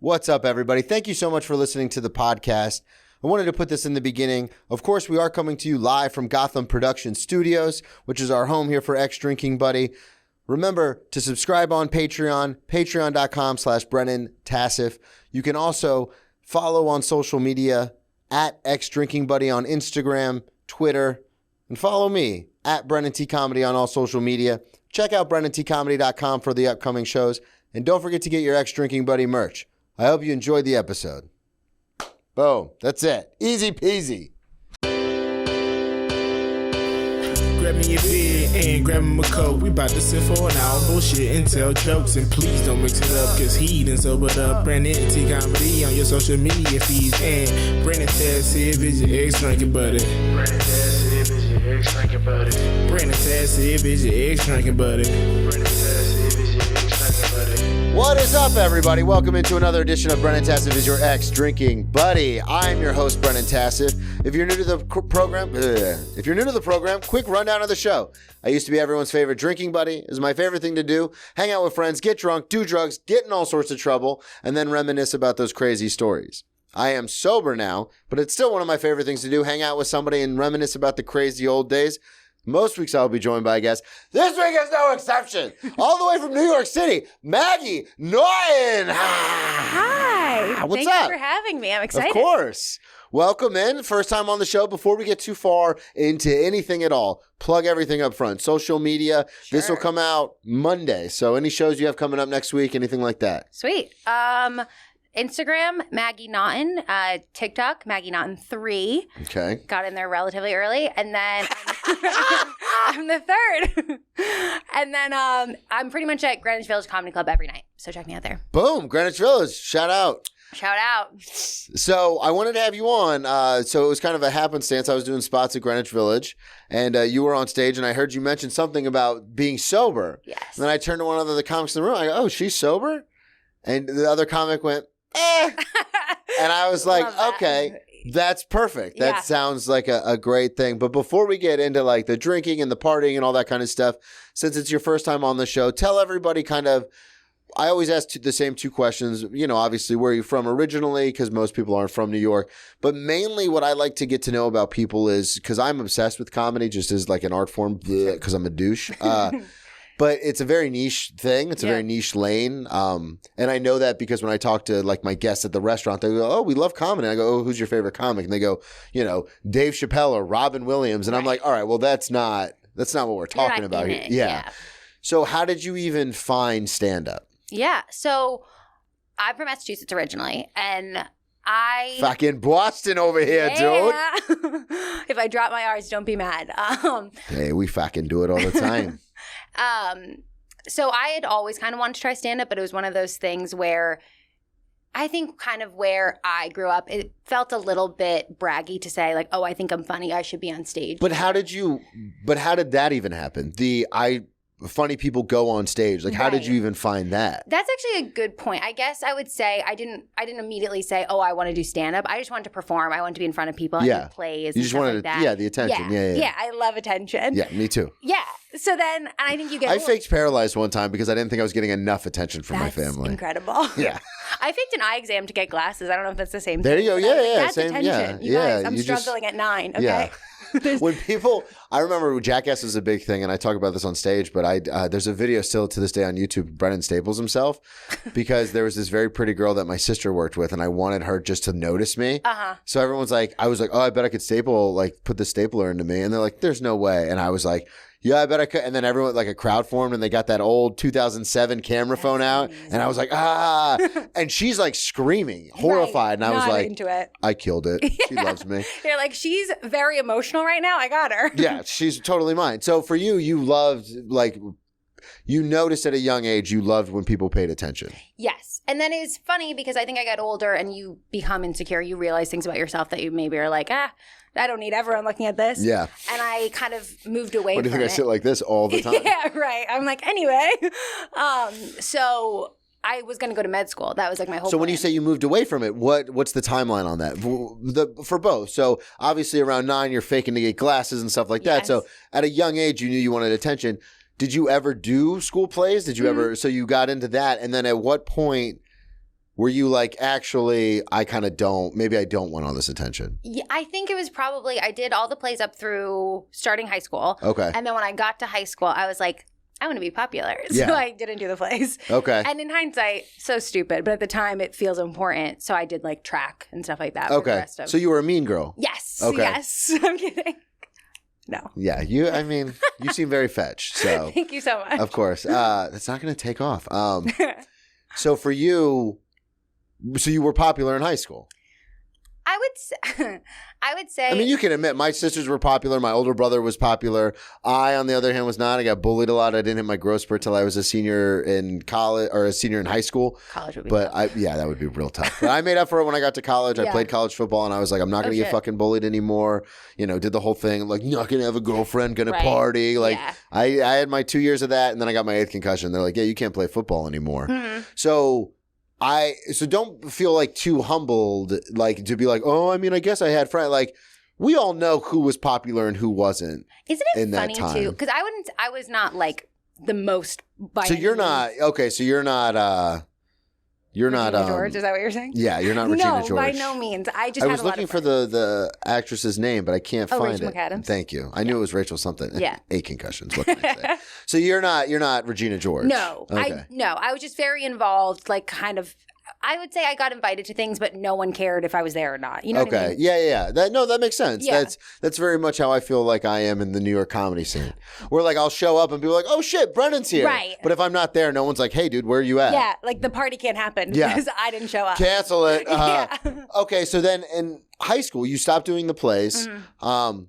What's up, everybody? Thank you so much for listening to the podcast. I wanted to put this in the beginning. Of course, we are coming to you live from Gotham Production Studios, which is our home here for X Drinking Buddy. Remember to subscribe on Patreon, patreon.com/Brennan Tassif. You can also follow on social media at X Drinking Buddy on Instagram, Twitter, and follow me at Brennan T Comedy on all social media. Check out BrennanTComedy.com for the upcoming shows. And don't forget to get your X Drinking Buddy merch. I hope you enjoyed the episode. Boom. That's it. Easy peasy. Grab me a beer and grab me a coke. We about to sit for an hour, bullshit and tell jokes. And please don't mix it up, cause he done sobered up. Brennan T Comedy on your social media feeds. And Brennan Tassif is your ex drinking buddy. Brennan Tassif is your ex drinking buddy. Brennan Tassif is your ex drinking buddy. Brennan Tassif is your ex drinking buddy. What is up, everybody? Welcome into another edition of Brennan Tassif is your X Drinking Buddy. I'm your host, Brennan Tassif. If you're new to the program, quick rundown of the show. I used to be everyone's favorite drinking buddy. It was my favorite thing to do. Hang out with friends, get drunk, do drugs, get in all sorts of trouble, and then reminisce about those crazy stories. I am sober now, but it's still one of my favorite things to do. Hang out with somebody and reminisce about the crazy old days. Most weeks I'll be joined by a guest. This week is no exception. All the way from New York City, Maggie Naughton. Hi. What's Thank up? you for having me. I'm excited. Of course. Welcome in. First time on the show. Before we get too far into anything at all, plug everything up front. Social media. Sure. This will come out Monday. So any shows you have coming up next week, anything like that? Sweet. Instagram, Maggie Naughton. TikTok, Maggie Naughton 3. Okay. Got in there relatively early. And then I'm the third. And then I'm pretty much at Greenwich Village Comedy Club every night. So check me out there. Boom. Greenwich Village. Shout out. Shout out. So I wanted to have you on. So it was kind of a happenstance. I was doing spots at Greenwich Village, and you were on stage, and I heard you mention something about being sober. Yes. And then I turned to one of the comics in the room. I go, "Oh, she's sober?" And the other comic went, "Eh." And I was like, "Okay, that's perfect. That sounds like a great thing." But before we get into like the drinking and the partying and all that kind of stuff, since it's your first time on the show, tell everybody kind of. I always ask the same two questions, obviously, where are you from originally? Because most people aren't from New York. But mainly what I like to get to know about people is, because I'm obsessed with comedy just as like an art form, because I'm a douche. But it's a very niche thing. It's a very niche lane. And I know that because when I talk to like my guests at the restaurant, they go, "Oh, we love comedy." And I go, "Oh, who's your favorite comic?" And they go, Dave Chappelle or Robin Williams. And I'm like, all right, well, that's not what we're talking about here. Yeah. So how did you even find stand-up? Yeah. So I'm from Massachusetts originally, and I fucking Boston over here, dude. If I drop my R's, don't be mad. Hey, we fucking do it all the time. So I had always kind of wanted to try stand-up, but it was one of those things where I think kind of where I grew up, it felt a little bit braggy to say like, "Oh, I think I'm funny. I should be on stage." But how did that even happen? Funny people go on stage. Like, how did you even find that? That's actually a good point. I guess I would say I didn't immediately say, "Oh, I want to do stand-up." I just wanted to perform. I wanted to be in front of people. I did plays. You just wanted the attention. Yeah. I love attention. Yeah, me too. Yeah. So then, and I think you get. I faked paralyzed one time because I didn't think I was getting enough attention from my family. Incredible. Yeah. I faked an eye exam to get glasses. I don't know if that's the same there thing. There you go. Yeah. That's same. Attention. You guys, I'm struggling at 9. Okay. Yeah. When people, I remember Jackass is a big thing, and I talk about this on stage, but there's a video still to this day on YouTube, Brennan staples himself, because there was this very pretty girl that my sister worked with, and I wanted her just to notice me. So everyone's like, I was like, "Oh, I bet I could put the stapler into me." And they're like, "There's no way." And I was like, "Yeah, I bet I could." And then everyone, like a crowd formed, and they got that old 2007 camera phone out. Amazing. And I was like, "Ah." And she's like screaming, horrified. And I was like, into it. "I killed it. She loves me." You're like, "She's very emotional right now. I got her." Yeah, she's totally mine. So for you loved, like, you noticed at a young age, you loved when people paid attention. Yes. And then it's funny because I think I got older and you become insecure. You realize things about yourself that you maybe are like, I don't need everyone looking at this. Yeah. And I kind of moved away from it. What do you think I sit like this all the time? Yeah, right. I'm like, anyway. So I was going to go to med school. That was like my whole So plan. when you say you moved away from it, what's the timeline on that? For both. So obviously around 9, you're faking to get glasses and stuff like that. Yes. So at a young age, you knew you wanted attention. Did you ever do school plays? Did you ever? So you got into that. And then at what point Were you like, actually, I kind of maybe I don't want all this attention? Yeah, I think it was probably, I did all the plays up through starting high school. Okay. And then when I got to high school, I was like, I want to be popular. So I didn't do the plays. Okay. And in hindsight, so stupid. But at the time, it feels important. So I did like track and stuff like that. For the rest of... So you were a mean girl? Yes. Okay. Yes. I'm kidding. No. Yeah. You seem very fetched. So Thank you so much. Of course. That's not going to take off. So for you... So you were popular in high school? I would say. I mean, you can admit my sisters were popular. My older brother was popular. I, on the other hand, was not. I got bullied a lot. I didn't hit my growth spurt till I was a senior in college or a senior in high school. College would be tough. That would be real tough. But I made up for it when I got to college. I played college football, and I was like, I'm not going to get fucking bullied anymore. You know, did the whole thing like, not going to have a girlfriend, going to party. Like, I had my 2 years of that, and then I got my 8th concussion. They're like, yeah, you can't play football anymore. Mm-hmm. So don't feel like too humbled, like to be like, oh, I mean, I guess I had friends. Like, we all know who was popular and who wasn't. Isn't it funny too? Because I was not like the most. So you're not okay. So you're not. You're Regina not George. Is that what you're saying? Yeah, you're not Regina George. No, by no means. I was looking for the actress's name, but I can't find Rachel it. McAdams. Thank you. I knew it was Rachel something. Yeah, 8 concussions. What can I say? So you're not Regina George. No, okay. I was just very involved. Like, kind of. I would say I got invited to things, but no one cared if I was there or not. You know what I mean? Yeah. That makes sense. Yeah. That's very much how I feel like I am in the New York comedy scene. Where like I'll show up and people are like, oh shit, Brennan's here. Right. But if I'm not there, no one's like, hey dude, where are you at? Yeah, like the party can't happen because I didn't show up. Cancel it. Okay, so then in high school, you stopped doing the plays. Mm-hmm.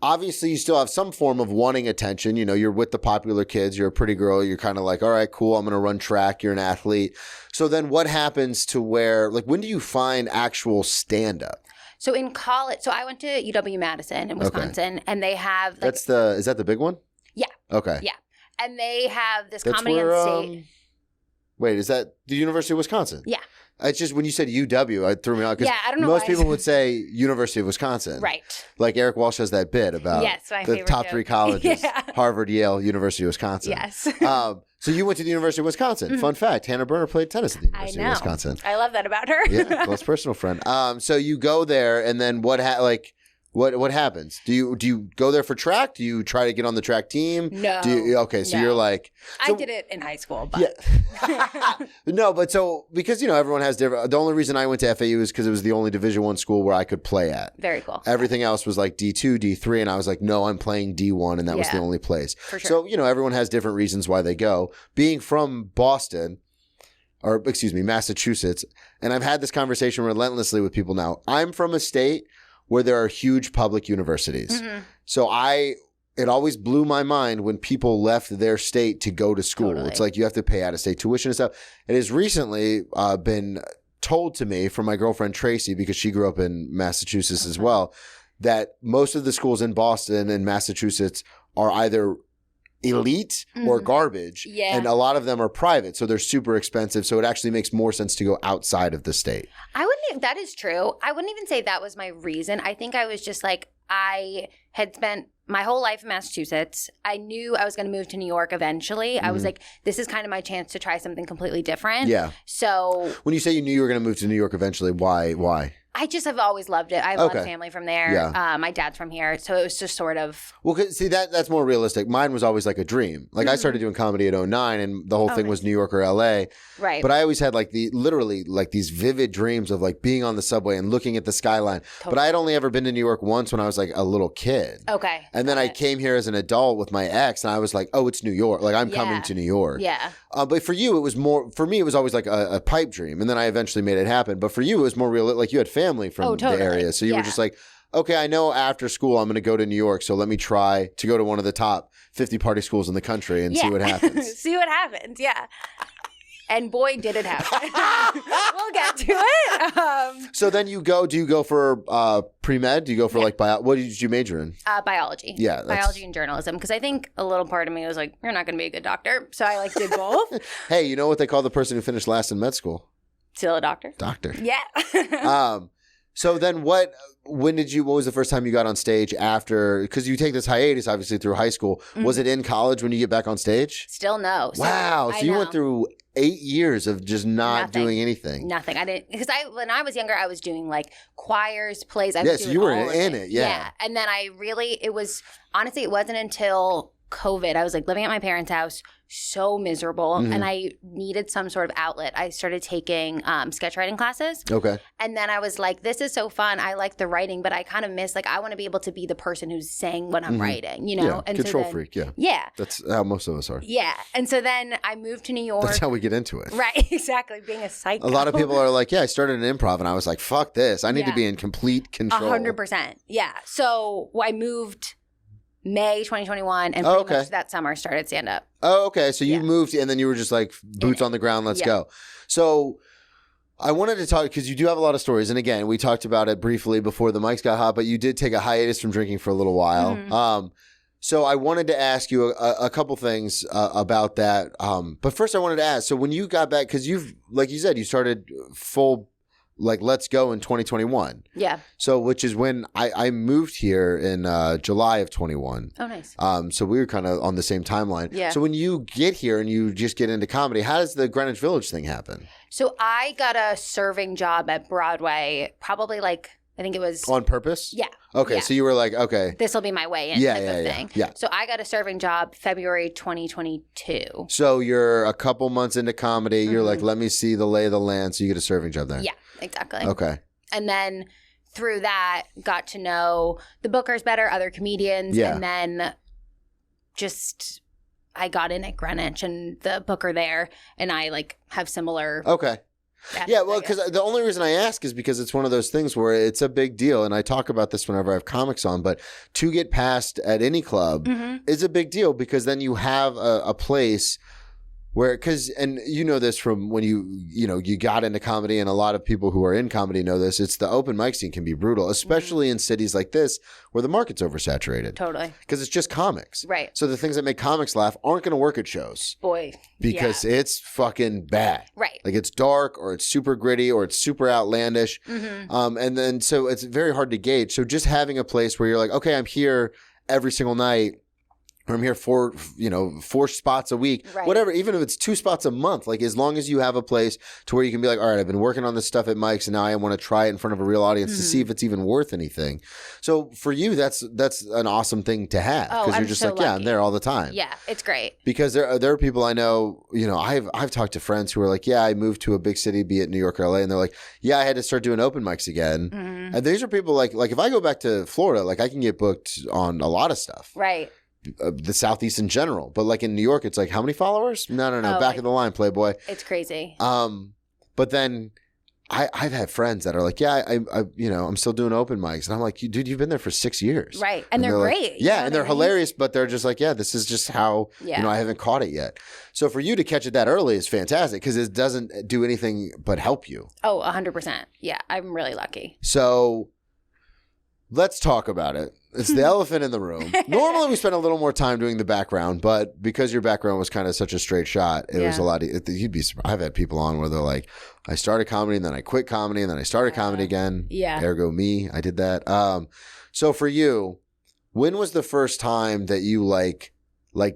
Obviously, you still have some form of wanting attention. You know, you're with the popular kids. You're a pretty girl. You're kind of like, all right, cool. I'm going to run track. You're an athlete. So then what happens to where, like, when do you find actual stand-up? So in college, so I went to UW-Madison in Wisconsin, and they have... Like, is that the big one? Yeah. Okay. Yeah. And they have this That's comedy where, on stage. Wait, is that the University of Wisconsin? Yeah. It's just when you said UW, it threw me out. Yeah, I don't know most why. people would say University of Wisconsin. Right. Like Eric Walsh has that bit about the top joke. 3 colleges, Harvard, Yale, University of Wisconsin. Yes. So you went to the University of Wisconsin. Fun fact, Hannah Berner played tennis at the University of Wisconsin. I love that about her. Yeah, close personal friend. So you go there, and then what happens? Do you go there for track? Do you try to get on the track team? No. So you're like... I did it in high school, but... Yeah. No, but so, because, everyone has different... The only reason I went to FAU is because it was the only Division I school where I could play at. Very cool. Everything else was like D2, D3, and I was like, no, I'm playing D1, and that was the only place. For sure. So, everyone has different reasons why they go. Being from Boston... or, excuse me, Massachusetts, and I've had this conversation relentlessly with people now. I'm from a state where there are huge public universities. Mm-hmm. So it always blew my mind when people left their state to go to school. Totally. It's like you have to pay out-of-state tuition and stuff. It has recently been told to me from my girlfriend Tracy, because she grew up in Massachusetts as well, that most of the schools in Boston and Massachusetts are either elite or garbage, and a lot of them are private, so they're super expensive. So it actually makes more sense to go outside of the state. That is true. I wouldn't even say that was my reason. I think I was just like, I had spent my whole life in Massachusetts. I knew I was going to move to New York eventually. I was like, this is kind of my chance to try something completely different. Yeah. So when you say you knew you were going to move to New York eventually, why? I just have always loved it. I have a lot of family from there. Yeah. My dad's from here. So it was just sort of... Well, see, that's more realistic. Mine was always like a dream. Like I started doing comedy at 2009, and the whole thing was New York or LA. Right. But I always had like literally these vivid dreams of like being on the subway and looking at the skyline. Totally. But I had only ever been to New York once when I was like a little kid. Okay. And then I came here as an adult with my ex, and I was like, oh, it's New York. Like I'm coming to New York. Yeah. But for you, it was more... For me, it was always like a pipe dream. And then I eventually made it happen. But for you, it was more real. Like you had family from the area. So you were just like, okay, I know after school I'm going to go to New York, so let me try to go to one of the top 50 party schools in the country and see what happens. See what happens, yeah. And boy, did it happen. We'll get to it. So then do you go for pre-med? Do you go for like what did you major in? Biology. Yeah. Biology and journalism. Because I think a little part of me was like, you're not going to be a good doctor. So I did both. Hey, you know what they call the person who finished last in med school? Still a doctor. Doctor. Yeah. So then what was the first time you got on stage after, because you take this hiatus obviously through high school. Mm-hmm. Was it in college when you get back on stage? Still no. Wow. So you went through 8 years of just not doing anything. Nothing. I didn't, because when I was younger, I was doing like choirs, plays. So you were in it. Yeah. Yeah. And then it wasn't until COVID. I was like living at my parents' house, so miserable, and I needed some sort of outlet. I started taking sketch writing classes. Okay. And then I was like, this is so fun. I like the writing, but I kind of miss, like, I want to be able to be the person who's saying what I'm writing, you know? Yeah, and control freak, yeah. Yeah. That's how most of us are. Yeah. And so then I moved to New York. That's how we get into it. Right, exactly, being a psycho. A lot of people are like, yeah, I started an improv, and I was like, fuck this. I need to be in complete control. 100%. Yeah. So I moved May 2021, and pretty much that summer started stand-up. Oh, okay. So you moved, and then you were just like, boots on the ground, let's go. So I wanted to talk, because you do have a lot of stories, and again, we talked about it briefly before the mics got hot, but you did take a hiatus from drinking for a little while. Mm-hmm. So I wanted to ask you a couple things about that. But first I wanted to ask, so when you got back, because you've, like you said, you started full, like, let's go in 2021. Yeah. So, which is when I moved here in July of 21. Oh, nice. So we were kind of on the same timeline. Yeah. So when you get here and you just get into comedy, how does the Greenwich Village thing happen? So I got a serving job at Broadway, probably like, I think it was... On purpose? Yeah. Okay, so you were like, okay. This will be my way in type of thing. Yeah. So I got a serving job February 2022. So you're a couple months into comedy. You're like, let me see the lay of the land. So you get a serving job there. Yeah, exactly. Okay. And then through that, got to know the bookers better, other comedians. Yeah. And then just... I got in at Greenwich and the booker there, and I like have similar... Okay. Yeah, well, because the only reason I ask is because it's one of those things where it's a big deal, and I talk about this whenever I have comics on, but to get past at any club is a big deal, because then you have a place where, and you know this from when you got into comedy, and a lot of people who are in comedy know this, it's the open mic scene can be brutal, especially in cities like this where the market's oversaturated. Totally. Because it's just comics. Right. So the things that make comics laugh aren't going to work at shows. Boy. Because it's fucking bad. Right. Like it's dark, or it's super gritty, or it's super outlandish. And then so it's very hard to gauge. So just having a place where you're like, okay, I'm here every single night, or I'm here for, 4 spots a week, whatever, even if it's 2 spots a month, like as long as you have a place to where you can be like, all right, I've been working on this stuff at Mike's, and now I want to try it in front of a real audience to see if it's even worth anything. So for you, that's an awesome thing to have, because you're just so lucky. Yeah, I'm there all the time. Yeah, it's great. Because there are people I know, I've talked to friends who are like, yeah, I moved to a big city, be it New York or LA, and they're like, yeah, I had to start doing open mics again. And these are people like if I go back to Florida, like I can get booked on a lot of stuff. Right. The Southeast in general, but like in New York, it's like, how many followers? No, back of the line, Playboy. It's crazy. But then I've had friends that are like, yeah, I'm still doing open mics, and I'm like, dude, you've been there for 6 years, right? And they're great. Like, and they're hilarious, but they're just like, yeah, this is just how I haven't caught it yet. So for you to catch it that early is fantastic, because it doesn't do anything but help you. Oh, 100%. Yeah, I'm really lucky. So let's talk about it. It's the elephant in the room. Normally we spend a little more time doing the background, but because your background was kind of such a straight shot, it was a lot. You'd be surprised. I've had people on where they're like, I started comedy and then I quit comedy and then I started comedy again. Yeah. Ergo me. I did that. So for you, when was the first time that you like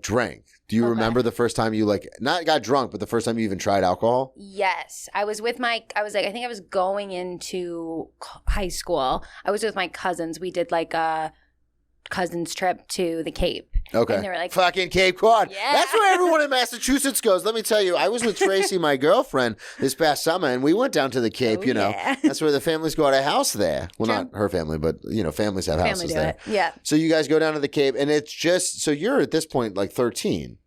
drank? Do you remember the first time you not got drunk, but the first time you even tried alcohol? Yes. I was with I think I was going into high school. I was with my cousins. We did like a cousins trip to the Cape. Okay. And they were like, fucking Cape Cod. Yeah. That's where everyone in Massachusetts goes. Let me tell you, I was with Tracy, my girlfriend, this past summer, and we went down to the Cape, That's where the families go out of house there. Well, not her family, but, families have houses there. Yeah. So you guys go down to the Cape, and it's just, so you're at this point like 13.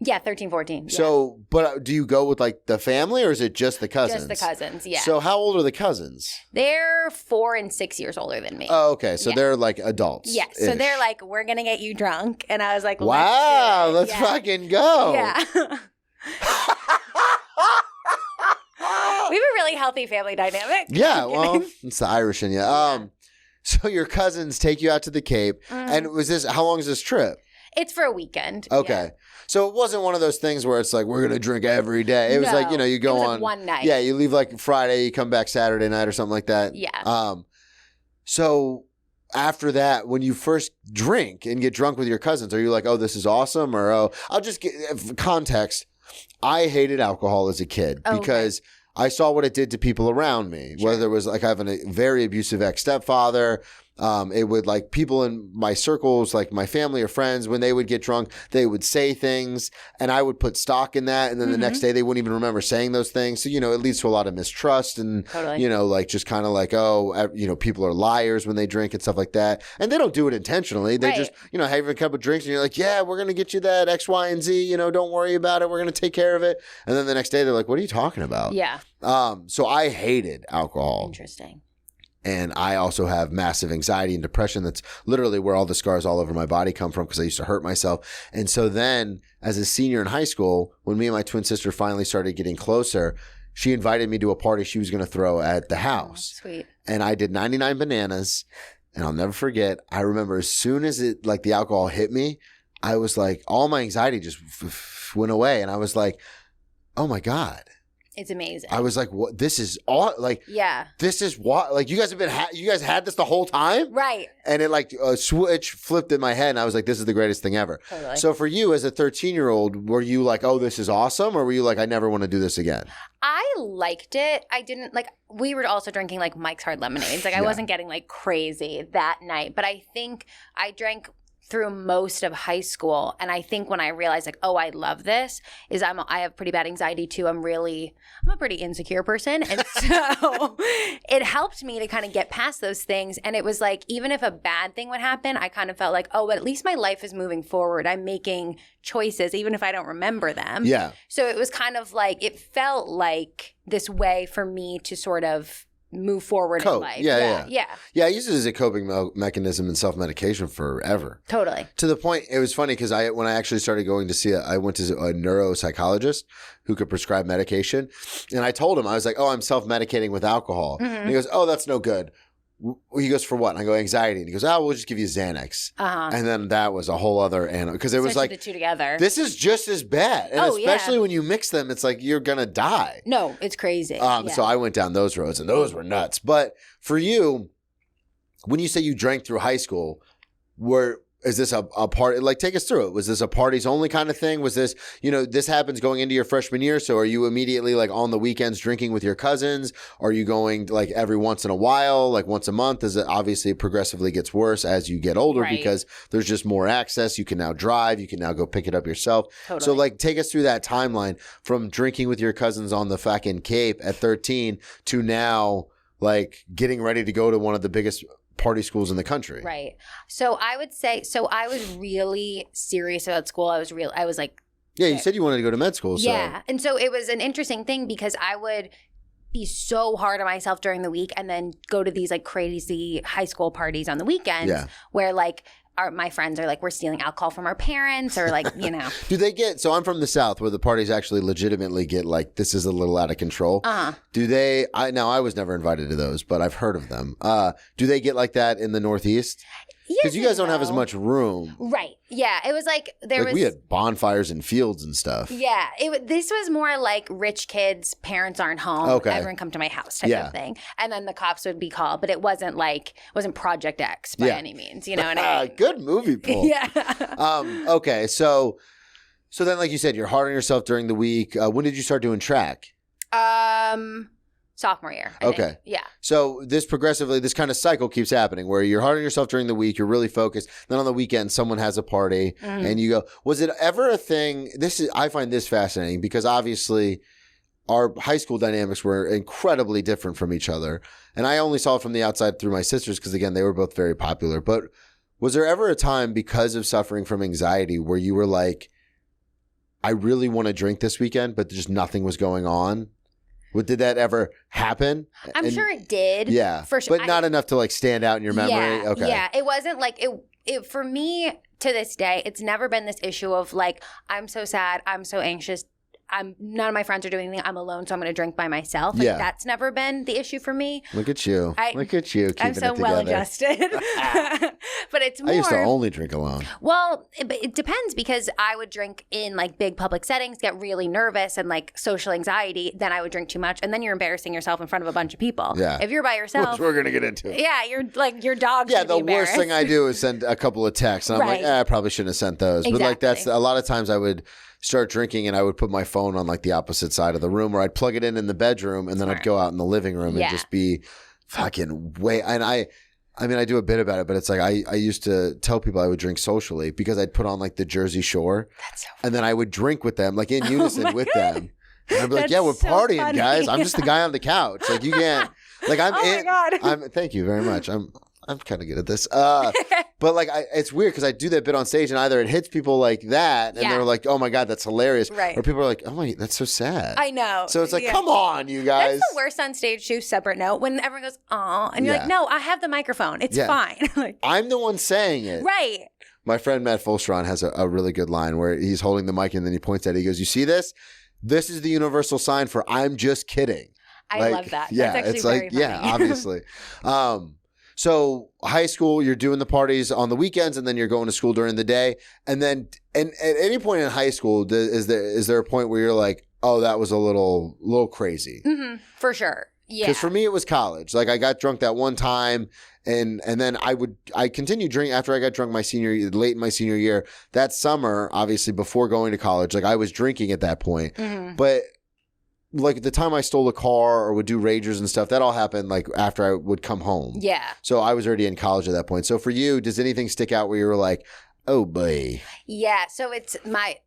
Yeah, 13, 14. Yeah. So, but do you go with like the family, or is it just the cousins? Just the cousins, yeah. So how old are the cousins? They're 4 and 6 years older than me. Oh, okay. So they're like adults. Yeah. So they're like, we're going to get you drunk. And I was like, wow, let's fucking go. Yeah. We have a really healthy family dynamic. Yeah, well, it's the Irish in you. So your cousins take you out to the Cape. And how long is this trip? It's for a weekend. Okay. Yeah. So it wasn't one of those things where it's like, we're going to drink every day. It was like, you go on. One night. Yeah, you leave like Friday, you come back Saturday night or something like that. Yeah. So after that, when you first drink and get drunk with your cousins, are you like, oh, this is awesome? Or, oh, I'll just get context. I hated alcohol as a kid because I saw what it did to people around me, whether it was like I have a very abusive ex-stepfather. It would like people in my circles, like my family or friends, when they would get drunk, they would say things and I would put stock in that. And then the next day they wouldn't even remember saying those things. So, it leads to a lot of mistrust and, like just kind of like, oh, people are liars when they drink and stuff like that. And they don't do it intentionally. They just, have a couple of drinks and you're like, yeah, we're going to get you that X, Y, and Z, don't worry about it. We're going to take care of it. And then the next day they're like, what are you talking about? Yeah. So I hated alcohol. Interesting. And I also have massive anxiety and depression. That's literally where all the scars all over my body come from because I used to hurt myself. And so then as a senior in high school, when me and my twin sister finally started getting closer, she invited me to a party she was going to throw at the house. Oh, sweet. And I did 99 bananas. And I'll never forget, I remember as soon as the alcohol hit me, I was like, all my anxiety just went away. And I was like, oh my God. It's amazing. I was like, "What? This is all like, this is what like you guys have you guys had this the whole time, right?" And it like a switch flipped in my head, and I was like, "This is the greatest thing ever." Totally. So for you, as a 13-year-old, were you like, "Oh, this is awesome," or were you like, "I never want to do this again"? I liked it. I didn't like. We were also drinking like Mike's Hard Lemonades. Like I wasn't getting like crazy that night, but I think I drank through most of high school. And I think when I realized like, oh, I love this is I have pretty bad anxiety too. I'm a pretty insecure person. And so it helped me to kind of get past those things. And it was like, even if a bad thing would happen, I kind of felt like, oh, but at least my life is moving forward. I'm making choices, even if I don't remember them. Yeah. So it was kind of like, it felt like this way for me to sort of move forward in life. Yeah, I used it as a coping mechanism and self-medication forever. Totally. To the point, it was funny because when I actually started going to see I went to a neuropsychologist who could prescribe medication. And I told him, I was like, oh, I'm self-medicating with alcohol. Mm-hmm. And he goes, oh, that's no good. He goes, for what? And I go, anxiety. And he goes, oh, we'll just give you Xanax. And then that was a whole other animal. Because it was like, the two together. This is just as bad. And especially when you mix them, it's like you're going to die. No, it's crazy. So I went down those roads and those were nuts. But for you, when you say you drank through high school, is this a party? Like, take us through it. Was this a parties only kind of thing? Was this, this happens going into your freshman year. So are you immediately like on the weekends drinking with your cousins? Are you going like every once in a while, like once a month? As it obviously progressively gets worse as you get older because there's just more access. You can now drive. You can now go pick it up yourself. Totally. So like, take us through that timeline from drinking with your cousins on the fucking Cape at 13 to now like getting ready to go to one of the biggest party schools in the country. Right. So I would say, I was really serious about school. I was like. Yeah, you said you wanted to go to med school. So. Yeah. And so it was an interesting thing because I would be so hard on myself during the week and then go to these like crazy high school parties on the weekends where like my friends are like, we're stealing alcohol from our parents or like, Do they get, so I'm from the South where the parties actually legitimately get like, this is a little out of control. Do they, I was never invited to those, but I've heard of them. Do they get like that in the Northeast? Because you guys don't have as much room. Right. Yeah. It was like we had bonfires and fields and stuff. Yeah. This was more like rich kids, parents aren't home. Okay. Everyone come to my house type of thing. And then the cops would be called. But it wasn't Project X by any means. You know what I mean? Good movie, Paul. Okay. So then, like you said, you're hard on yourself during the week. When did you start doing track? Sophomore year. I think. Yeah. So this kind of cycle keeps happening where you're hard on yourself during the week. You're really focused. Then on the weekend, someone has a party and you go, was it ever a thing? I find this fascinating because obviously our high school dynamics were incredibly different from each other. And I only saw it from the outside through my sisters because again, they were both very popular. But was there ever a time because of suffering from anxiety where you were like, I really want to drink this weekend, but just nothing was going on? Did that ever happen? I'm sure it did. Yeah. For sure. But not enough to like stand out in your memory? Yeah, okay. Yeah. It wasn't like it for me to this day, it's never been this issue of like, I'm so sad, I'm so anxious. none of my friends are doing anything. I'm alone, so I'm going to drink by myself. Like, that's never been the issue for me. Look at you. Look at you keeping I'm so it together. well adjusted. But it's more. I used to only drink alone. Well, it depends because I would drink in like big public settings, get really nervous and like social anxiety. Then I would drink too much, and then you're embarrassing yourself in front of a bunch of people. Yeah. If you're by yourself, which we're gonna get into. Yeah, you're like your dog's. Yeah, the worst thing I do is send a couple of texts, and I'm like, I probably shouldn't have sent those. Exactly. But like that's a lot of times I would start drinking and I would put my phone on like the opposite side of the room, or I'd plug it in the bedroom, and then I'd go out in the living room and just be fucking way. And I mean, I do a bit about it, but it's like I used to tell people I would drink socially because I'd put on like the Jersey Shore. That's so funny. And then I would drink with them, like in unison with them. And I'd be like, we're partying, guys. I'm just the guy on the couch. Like you can't, like I'm my God. Thank you very much. I'm kind of good at this. But like, it's weird because I do that bit on stage and either it hits people like that and they're like, oh my God, that's hilarious. Right. Or people are like, oh my, that's so sad. I know. So it's like, come on, you guys. That's the worst on stage too, separate note. When everyone goes, aw, and you're like, no, I have the microphone. It's fine. Like, I'm the one saying it. Right. My friend Matt Fulstron has a really good line where he's holding the mic and then he points at it. He goes, you see this? This is the universal sign for I'm just kidding. I love that. Yeah, that's actually it's very like, funny. yeah, obviously. So high school, you're doing the parties on the weekends, and then you're going to school during the day. And then, and at any point in high school, is there a point where you're like, oh, that was a little crazy? Mm-hmm, for sure. Yeah. Because for me, it was college. Like I got drunk that one time, and then I continued drinking after I got drunk late in my senior year. That summer, obviously before going to college, like I was drinking at that point, but. Like the time I stole a car or would do ragers and stuff, that all happened like after I would come home. Yeah. So I was already in college at that point. So for you, does anything stick out where you were like, oh boy? Yeah. So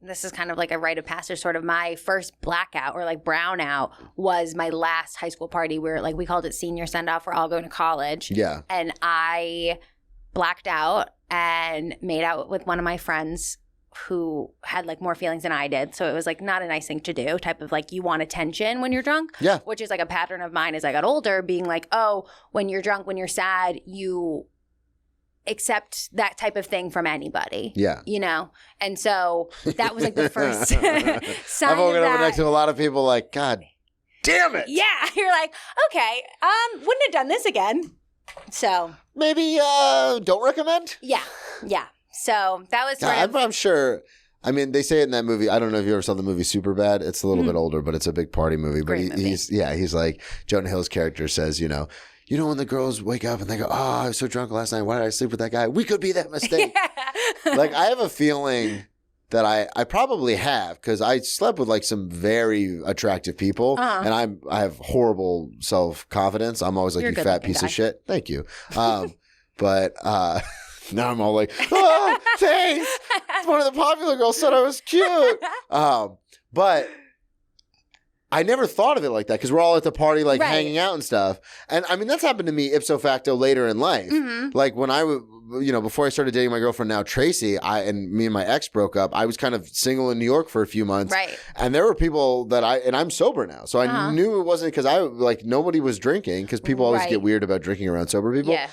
this is kind of like a rite of passage, sort of my first blackout or like brownout was my last high school party where like we called it senior send off. We're all going to college. Yeah. And I blacked out and made out with one of my friends who had like more feelings than I did. So it was like not a nice thing to do, type of like you want attention when you're drunk. Yeah. Which is like a pattern of mine as I got older, being like, oh, when you're drunk, when you're sad, you accept that type of thing from anybody. Yeah. You know? And so that was like the first sign I've woken up next to a lot of people like, God damn it. Yeah. You're like, okay, wouldn't have done this again. So maybe don't recommend? Yeah. Yeah. So that was sort of... I'm sure. I mean, they say it in that movie. I don't know if you ever saw the movie Superbad. It's a little bit older, but it's a big party movie. But he's like, Jonah Hill's character says, you know when the girls wake up and they go, oh, I was so drunk last night. Why did I sleep with that guy? We could be that mistake. Like, I have a feeling that I probably have because I slept with like some very attractive people and I have horrible self-confidence. I'm always like, you fat piece of shit. Thank you. But now I'm all like, oh, thanks. One of the popular girls said I was cute. But I never thought of it like that because we're all at the party like hanging out and stuff. And I mean, that's happened to me ipso facto later in life. Like when before I started dating my girlfriend now, Tracy, and me and my ex broke up, I was kind of single in New York for a few months. Right. And there were people that I'm sober now. So I knew it wasn't because nobody was drinking because people always get weird about drinking around sober people. Yeah.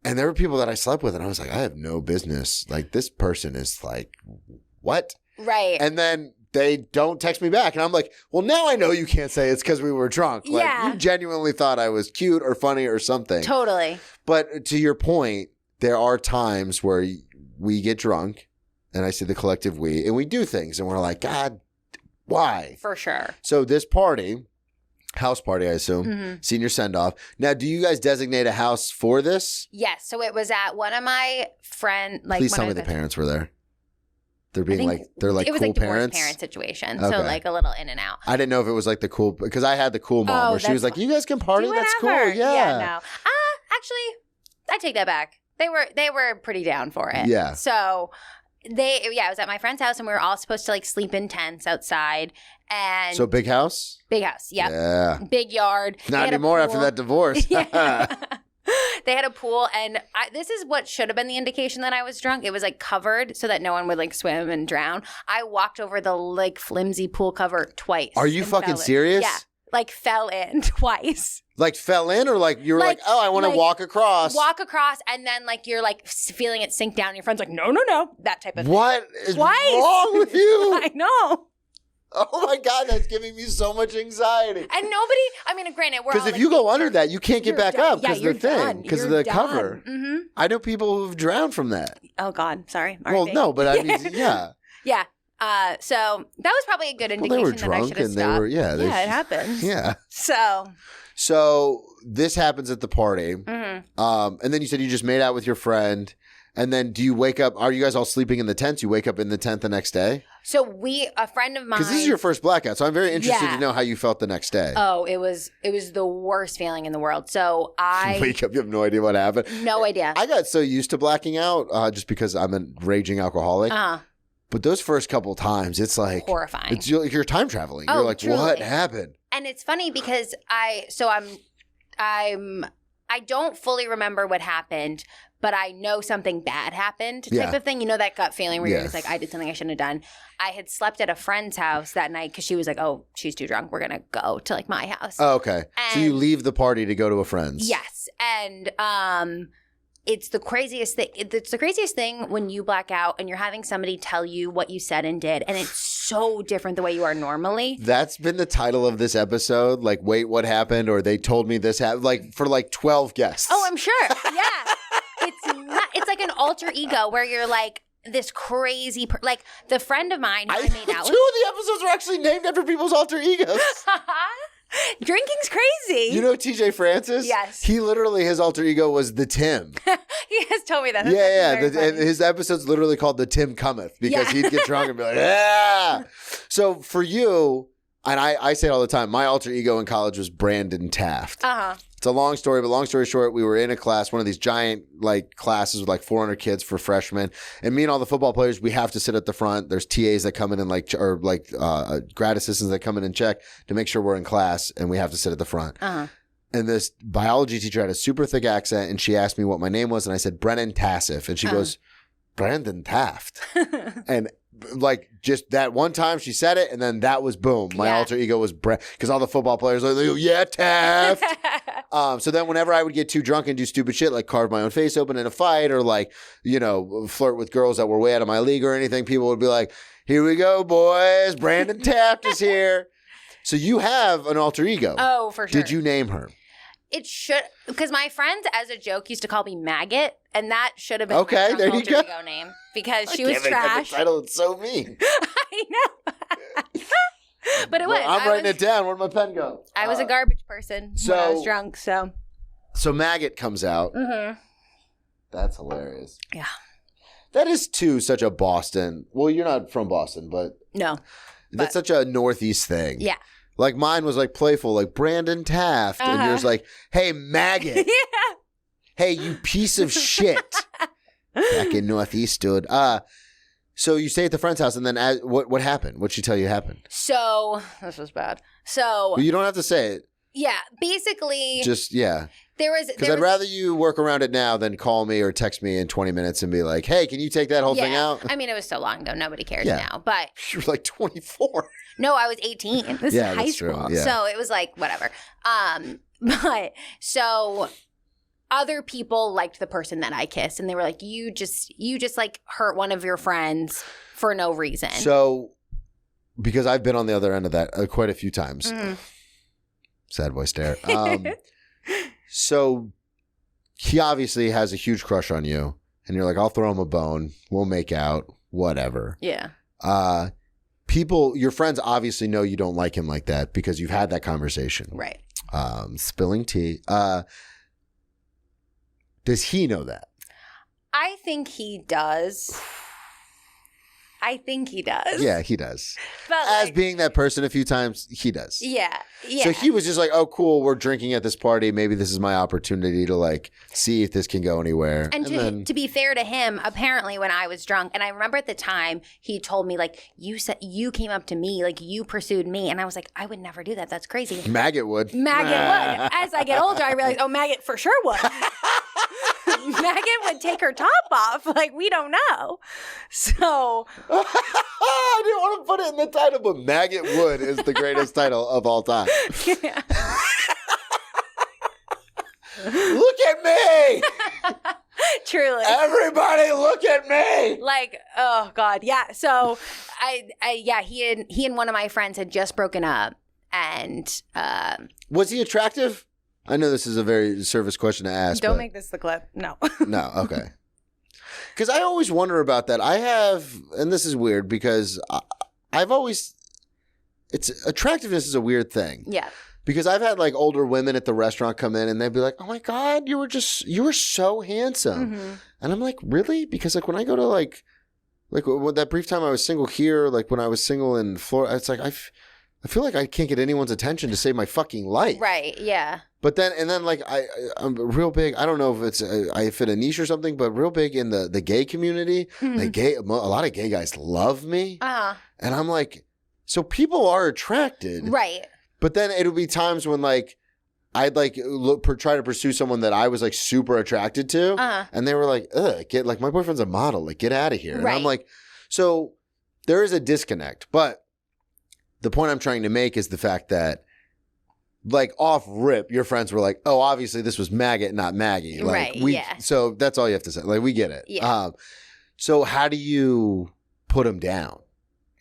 And there were people that I slept with, and I was like, I have no business. Like, this person is like, what? Right. And then they don't text me back. And I'm like, well, now I know you can't say it's because we were drunk. Like, you genuinely thought I was cute or funny or something. Totally. But to your point, there are times where we get drunk, and I say the collective we, and we do things, and we're like, God, why? For sure. So this party... House party, I assume. Senior send-off. Now, do you guys designate a house for this? Yes. So it was at one of my friends. Please tell me the parents were there. They're being they're like cool parents? It was like divorced parent situation. Okay. So like a little in and out. I didn't know if it was like the cool, because I had the cool mom where she was like, you guys can party? That's cool. Yeah. No. Actually, I take that back. They were pretty down for it. Yeah. So... it was at my friend's house and we were all supposed to like sleep in tents outside. And so big house? Big house, yep. Yeah. Big yard. Not anymore after that divorce. They had a pool and this is what should have been the indication that I was drunk. It was like covered so that no one would like swim and drown. I walked over the like flimsy pool cover twice. Are you fucking serious? Yeah. Like fell in twice. Like fell in or like you were like oh, I want to walk across. Walk across and then like you're like feeling it sink down. Your friend's like, no. That type of thing. What is wrong with you? I know. Oh my God, that's giving me so much anxiety. And nobody, I mean, granted, we're all Because if you go under that, you can't get back up because you're of the thing, done. because of You're the cover. Mm-hmm. I know people who've drowned from that. Oh God, sorry. Well, no, but I mean, yeah. Yeah. So that was probably a good indication they were that I drunk should have and stopped. they were, yeah. It happens. Yeah. So this happens at the party. mhm. And then you said you just made out with your friend. And then do you wake up? Are you guys all sleeping in the tents? You wake up in the tent the next day? So a friend of mine. Because this is your first blackout. So I'm very interested Yeah. to know how you felt the next day. Oh, it was the worst feeling in the world. So You wake up, you have no idea what happened. no idea. I got so used to blacking out just because I'm a raging alcoholic. But those first couple times, it's like horrifying. It's you're time traveling. You're like, truly. what happened? And it's funny because I don't fully remember what happened, but I know something bad happened type of thing. You know that gut feeling where you're just like, I did something I shouldn't have done. I had slept at a friend's house that night because she was like, oh, she's too drunk. We're going to go to like my house. Oh, okay. So you leave the party to go to a friend's. Yes. And it's the craziest thing. It's the craziest thing when you black out and you're having somebody tell you what you said and did. And it's so different the way you are normally. That's been the title of this episode. Like, wait, what happened? Or they told me this happened. Like, for like 12 guests. Oh, I'm sure. Yeah. It's like an alter ego where you're like this crazy, like the friend of mine who I made out with. 2 of the episodes are actually named after people's alter egos. Drinking's crazy. You know TJ Francis? Yes. He literally, his alter ego was the Tim. He has told me that. That's And his episode's literally called The Tim Cometh because he'd get drunk and be like, yeah. So for you, and I say it all the time, my alter ego in college was Brandon Taft. It's a long story, but long story short, we were in a class, one of these giant like classes with like 400 kids for freshmen. And me and all the football players, we have to sit at the front. There's TAs that come in and grad assistants that come in and check to make sure we're in class, and we have to sit at the front. And this biology teacher had a super thick accent, and she asked me what my name was, and I said Brennan Tassif, and she goes, Brandon Taft. And like just that one time she said it, and then that was boom. My alter ego was because all the football players are like, yeah, Taft. So then whenever I would get too drunk and do stupid shit like carve my own face open in a fight or like, you know, flirt with girls that were way out of my league or anything, people would be like, here we go, boys. Brandon Taft is here. So you have an alter ego. Oh, for sure. Did you name her? It should, because my friends as a joke used to call me Maggot, and that should have been okay, my there you alter go. ego name because she I was can't make that trash. the title. It's so mean. I know. But it was. I'm writing it down. Where'd my pen go? I was a garbage person when I was drunk, so. So Maggot comes out. Mm-hmm. That's hilarious. Yeah. That is too such a Boston. Well, you're not from Boston, but No. That's such a Northeast thing. Yeah. Like mine was like playful, like Brandon Taft, and yours like, hey Maggot. Yeah. Hey, you piece of shit. Back in Northeast, dude. So you stay at the friend's house, and then what happened? What'd she tell you happened? So this was bad. So Well, you don't have to say it. yeah, basically, Just there was because I'd rather you work around it now than call me or text me in 20 minutes and be like, hey, can you take that whole thing out? I mean, it was so long ago, nobody cares Yeah. now. But You were like 24. no, I was 18. This Yeah, is high that's true. school, Yeah. so it was like whatever. But so other people liked the person that I kissed, and they were like, "You just like hurt one of your friends for no reason." So, because I've been on the other end of that quite a few times. Sad boy stare. So he obviously has a huge crush on you, and you're like, I'll throw him a bone. We'll make out, whatever. Yeah. Your friends obviously know you don't like him like that because you've had that conversation. Right. Spilling tea. Does he know that? I think he does. Yeah, he does. But As being that person a few times, he does. Yeah. Yeah. So he was just like, oh, cool, we're drinking at this party. Maybe this is my opportunity to like see if this can go anywhere. And to be fair to him, apparently when I was drunk, and I remember at the time he told me like, you came up to me, like you pursued me. And I was like, I would never do that. That's crazy. Maggot would. Maggot would. As I get older, I realized, oh, Maggot for sure would. Maggot would take her top off. Like, we don't know. So. I didn't want to put it in the title, but Maggot Wood is the greatest title of all time. Yeah. Look at me! Truly. Everybody look at me! Like, oh God. Yeah. So he and one of my friends had just broken up, and was he attractive? I know this is a very service question to ask. Don't make this the clip. No. No. Okay. Because I always wonder about that. I have, and this is weird because I've always, attractiveness is a weird thing. Yeah. Because I've had like older women at the restaurant come in and they'd be like, "Oh my God, you were so handsome." Mm-hmm. And I'm like, "Really?" Because like when I go to like that brief time I was single here, like when I was single in Florida, it's like I feel like I can't get anyone's attention to save my fucking life. Right. Yeah. But then like I'm real big. I don't know if it's I fit a niche or something, but real big in the gay community. Mm-hmm. Like a lot of gay guys love me, and I'm like, so people are attracted, right? But then it'll be times when like I'd like try to pursue someone that I was like super attracted to, and they were like, "Ugh, like my boyfriend's a model, like get out of here." Right. And I'm like, so there is a disconnect. But the point I'm trying to make is the fact that, like off rip, your friends were like, "Oh, obviously this was Maggot, not Maggie." Like, right. So that's all you have to say. Like we get it. Yeah. So how do you put them down?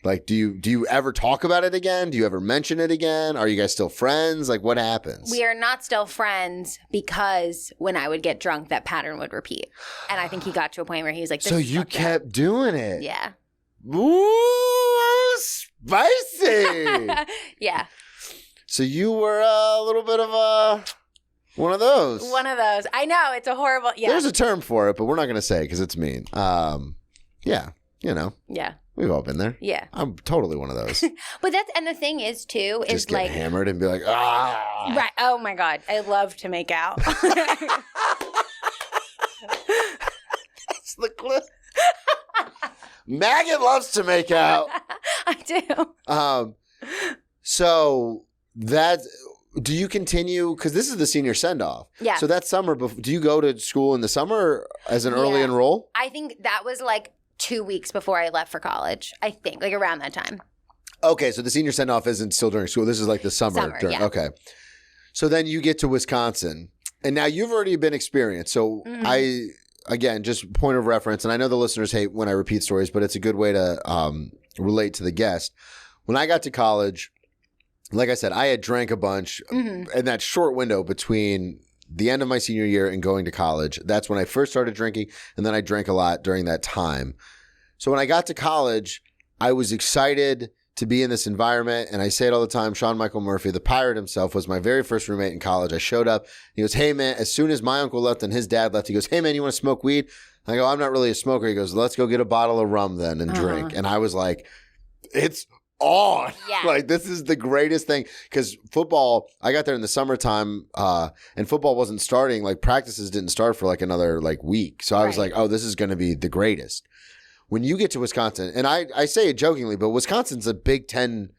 Like, do you ever talk about it again? Do you ever mention it again? Are you guys still friends? Like, what happens? We are not still friends because when I would get drunk, that pattern would repeat. And I think he got to a point where he was like, so you kept doing it. Yeah. Ooh, spicy. Yeah. So you were a little bit of one of those. One of those. I know. It's a horrible. Yeah. There's a term for it, but we're not going to say it because it's mean. Yeah. You know. Yeah. We've all been there. Yeah. I'm totally one of those. But and the thing is too, is just get like hammered and be like, ah. Right. Oh my God. I love to make out. That's the clip. Maggot loves to make out. I do. So do you continue? Because this is the senior send off. Yeah. So that summer, do you go to school in the summer as an early enroll? I think that was like 2 weeks before I left for college. I think like around that time. Okay, so the senior send off isn't still during school. This is like the summer. Yeah. Okay. So then you get to Wisconsin, and now you've already been experienced. So again, just point of reference, and I know the listeners hate when I repeat stories, but it's a good way to relate to the guest. When I got to college, like I said, I had drank a bunch in that short window between the end of my senior year and going to college. That's when I first started drinking, and then I drank a lot during that time. So when I got to college, I was excited to be in this environment, and I say it all the time, Sean Michael Murphy, the pirate himself, was my very first roommate in college. I showed up. He goes, "Hey, man," as soon as my uncle left and his dad left, he goes, "Hey, man, you want to smoke weed?" I go, "I'm not really a smoker." He goes, "Let's go get a bottle of rum then and drink." And I was like, it's on. Yeah. Like, this is the greatest thing. Because football, I got there in the summertime and football wasn't starting. Like, practices didn't start for like another like week. So I was like, oh, this is going to be the greatest. When you get to Wisconsin, and I say it jokingly, but Wisconsin's a Big Ten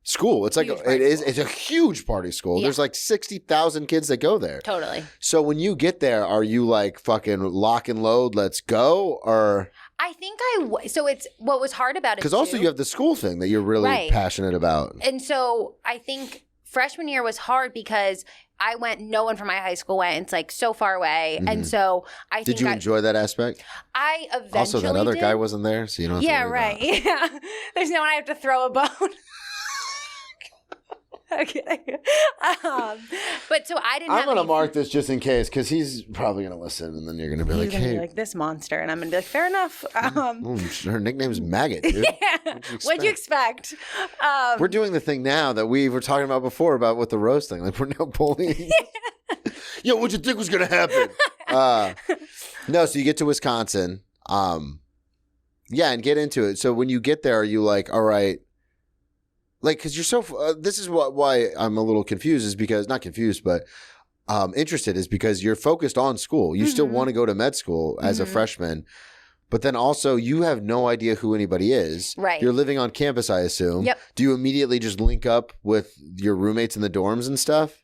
school. It's like it's a huge party school. Yeah. There's like 60,000 kids that go there. Totally. So when you get there, are you like fucking lock and load, let's go? Or I think so it's what was hard about it because also you have the school thing that you're really passionate about. And so I think freshman year was hard because I went, no one from my high school went. It's like so far away. And so I think Did you enjoy that aspect? I eventually Also, that other guy wasn't there, so you don't have to worry about it. Yeah. There's no one I have to throw a bone. Okay. But so I didn't I'm going to mark this just in case because he's probably going to listen and then you're going to be like, hey. Be like, this monster. And I'm going to be like, fair enough. Her nickname's Maggot, dude. Yeah. What'd you expect? We're doing the thing now that we were talking about before about with the roast thing. Like, we're now bullying. Yo, what'd you think was going to happen? No, so you get to Wisconsin. Yeah, and get into it. So when you get there, are you like, all right, like, because you're so, this is why I'm a little confused is because, not confused, but interested is because you're focused on school. You still want to go to med school as a freshman, but then also you have no idea who anybody is. Right. You're living on campus, I assume. Yep. Do you immediately just link up with your roommates in the dorms and stuff?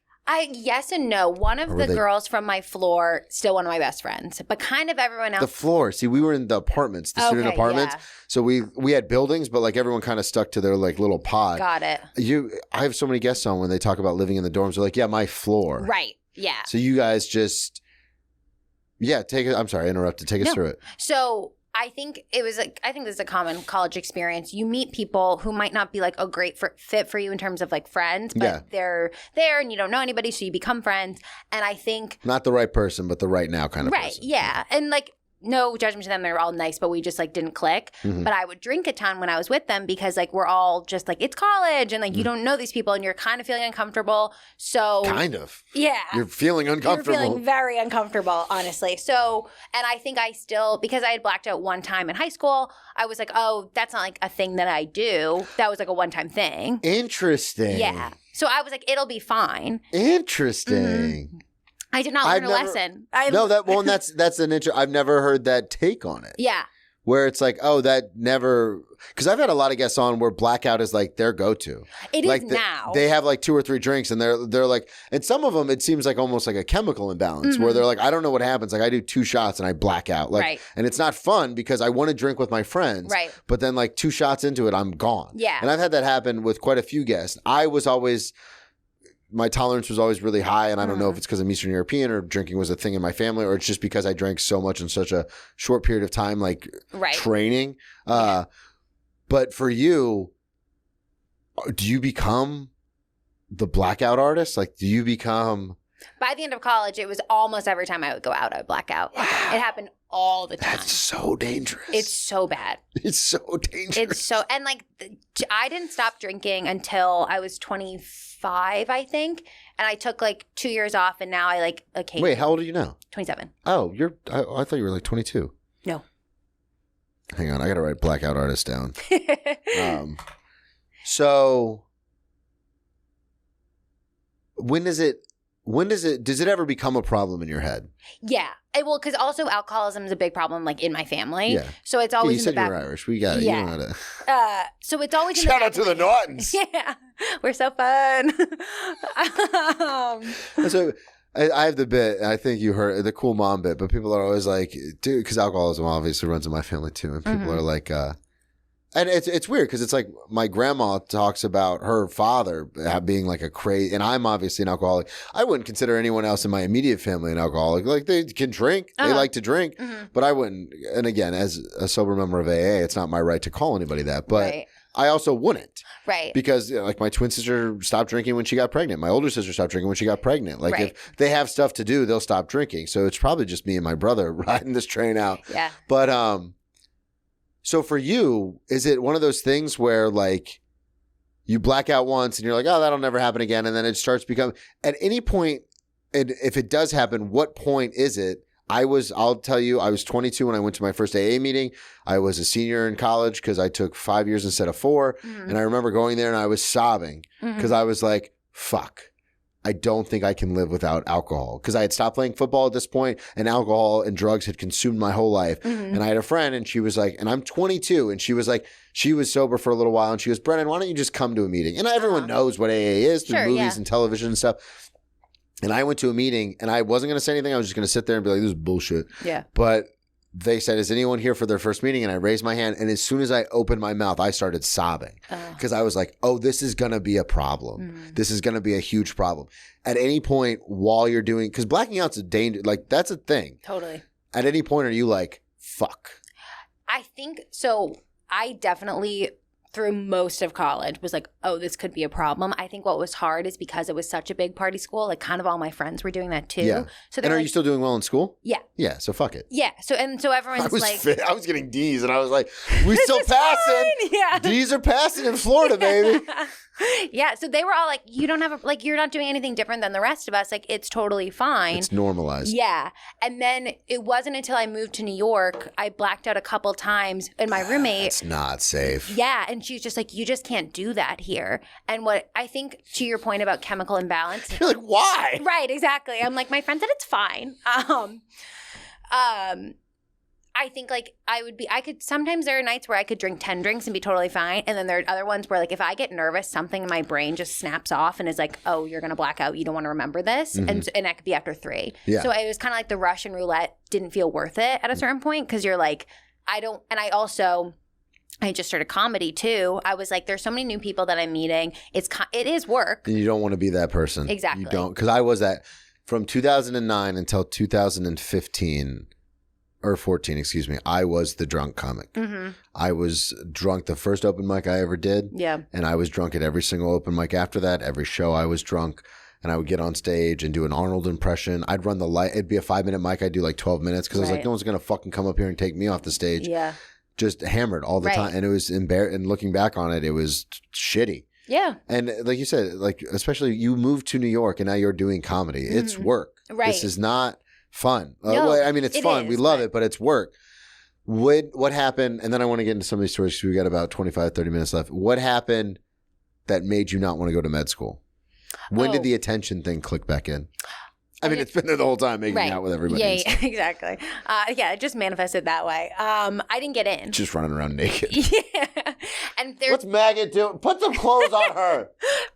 Yes and no. One of the girls from my floor, still one of my best friends, but kind of everyone else. The floor. See, we were in the apartments, the student apartments. Yeah. So we had buildings, but like everyone kind of stuck to their like little pod. Got it. I have so many guests on when they talk about living in the dorms. They're like, yeah, my floor. Right. Yeah. So you guys just, I'm sorry, I interrupted. Take us through it. So I think this is a common college experience. You meet people who might not be like a great fit for you in terms of like friends, but they're there and you don't know anybody, so you become friends. And I think not the right person, but the right now kind of person. Right, yeah. And like no judgment to them, they're all nice, but we just like didn't click. Mm-hmm. But I would drink a ton when I was with them because like we're all just like it's college and like you don't know these people and you're kind of feeling uncomfortable. So kind of. Yeah. You're feeling uncomfortable. You're feeling very uncomfortable, honestly. So, and I think I still, because I had blacked out one time in high school, I was like, oh, that's not like a thing that I do. That was like a one-time thing. Interesting. Yeah. So I was like, it'll be fine. Interesting. Mm-hmm. I did not learn a lesson. That's an I've never heard that take on it. Yeah. Where it's like, oh, that never, because I've had a lot of guests on where blackout is like their go-to. It like is now. They have like 2 or 3 drinks and they're like, and some of them it seems like almost like a chemical imbalance where they're like, I don't know what happens. Like I do 2 shots and I black out. Like, right. And it's not fun because I want to drink with my friends. Right. But then like 2 shots into it, I'm gone. Yeah. And I've had that happen with quite a few guests. My tolerance was always really high, and I don't know if it's because I'm Eastern European or drinking was a thing in my family, or it's just because I drank so much in such a short period of time, like training. But for you, do you become the blackout artist? Like, do you become... By the end of college, it was almost every time I would go out, I would black out. Wow. It happened all the time. That's so dangerous. It's so bad. It's so dangerous. And like, I didn't stop drinking until I was 25, I think. And I took like 2 years off and now I like occasionally. Wait, how old are you now? 27. Oh, I thought you were like 22. No. Hang on, I got to write blackout artist down. So does it ever become a problem in your head? Yeah. Well, because also alcoholism is a big problem, like in my family. Yeah. So it's always you said in the back. You're Irish. We got it. Yeah. You know how to. So it's always in Shout the out to the Naughtons. Yeah. We're so fun. So I have the bit. I think you heard the cool mom bit, but people are always like, dude, because alcoholism obviously runs in my family too, and people are like. And it's weird because it's like my grandma talks about her father being like a crazy, and I'm obviously an alcoholic. I wouldn't consider anyone else in my immediate family an alcoholic. Like they can drink, they like to drink, but I wouldn't. And again, as a sober member of AA, it's not my right to call anybody that, but I also wouldn't. Right. Because like my twin sister stopped drinking when she got pregnant. My older sister stopped drinking when she got pregnant. Like if they have stuff to do, they'll stop drinking. So it's probably just me and my brother riding this train out. Yeah. But so for you, is it one of those things where like you black out once and you're like, oh, that'll never happen again. And then it starts becoming at any point, and if it does happen, what point is it? I'll tell you, I was 22 when I went to my first AA meeting. I was a senior in college because I took 5 years instead of 4. And I remember going there and I was sobbing because I was like, fuck. I don't think I can live without alcohol because I had stopped playing football at this point and alcohol and drugs had consumed my whole life. And I had a friend and she was like, and I'm 22 and she was like, she was sober for a little while and she goes, Brennan, why don't you just come to a meeting? And everyone knows what AA is through movies and television and stuff. And I went to a meeting and I wasn't going to say anything. I was just going to sit there and be like, this is bullshit. Yeah. But they said, is anyone here for their first meeting? And I raised my hand. And as soon as I opened my mouth, I started sobbing because I was like, oh, this is going to be a problem. This is going to be a huge problem. At any point while you're doing, because blacking out's a danger, like that's a thing. Totally. At any point are you like, fuck? I think so. I definitely through most of college was like, oh, this could be a problem. I think what was hard is because it was such a big party school, like kind of all my friends were doing that too. Yeah. So and are you still doing well in school? Yeah. Yeah, so fuck it. Yeah. So everyone's like I was getting D's and I was like, we still passing. Fine. Yeah. D's are passing in Florida, baby. Yeah. So they were all like, you don't have you're not doing anything different than the rest of us. Like it's totally fine. It's normalized. Yeah. And then it wasn't until I moved to New York, I blacked out a couple times and my roommate. It's not safe. Yeah. And she's just like, you just can't do that here. And what I think to your point about chemical imbalance. You're like, why? Right. Exactly. I'm like, my friend said it's fine. I think like sometimes there are nights where I could drink 10 drinks and be totally fine. And then there are other ones where like if I get nervous, something in my brain just snaps off and is like, oh, you're going to black out. You don't want to remember this. And that could be after 3. Yeah. So it was kind of like the Russian roulette didn't feel worth it at a certain point because you're like, I just started comedy too. I was like, there's so many new people that I'm meeting. It is work. And you don't want to be that person. Exactly. You don't. Because I was that from 2009 until 2015. or 14, excuse me, I was the drunk comic. Mm-hmm. I was drunk the first open mic I ever did. Yeah. And I was drunk at every single open mic after that. Every show I was drunk. And I would get on stage and do an Arnold impression. I'd run the light. It'd be a 5-minute mic. I'd do like 12 minutes because I was like, no one's going to fucking come up here and take me off the stage. Yeah. Just hammered all the time. And it was embarrassing. And looking back on it, it was shitty. Yeah. And like you said, like, especially you moved to New York and now you're doing comedy. Mm-hmm. It's work. Right. This is not fun. No, I mean, it's fun. We love it, but it's work. What happened? And then I want to get into some of these stories because we got about 25, 30 minutes left. What happened that made you not want to go to med school? When did the attention thing click back in? I mean, it's been there the whole time, making out with everybody. Yeah, exactly. It just manifested that way. I didn't get in. Just running around naked. Yeah. And what's Maggot doing? Put some clothes on her.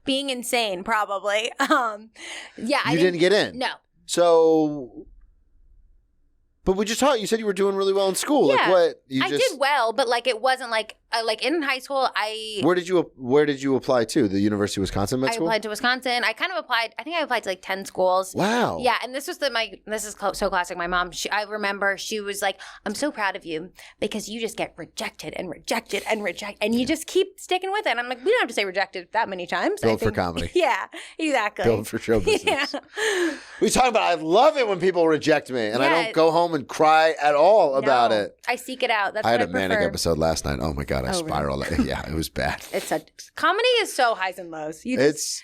Being insane, probably. You didn't get in? No. So... But we just taught you said you were doing really well in school. Yeah, like what? I did well, but like it wasn't like in high school. Where did you apply to? The University of Wisconsin med school? I applied to Wisconsin. I kind of applied. I think I applied to like 10 schools. Wow. Yeah, and this is so classic. My mom. I remember she was like, "I'm so proud of you because you just get rejected and rejected and rejected, and you just keep sticking with it." And I'm like, we don't have to say rejected that many times. Built for comedy. Yeah, exactly. Built for show business. Yeah. We talk about. I love it when people reject me, and I don't go home and cry at all about it. I seek it out. That's I had what a manic episode last night. Oh my god, I spiraled. Really? Yeah, it was bad. Comedy is so highs and lows. It's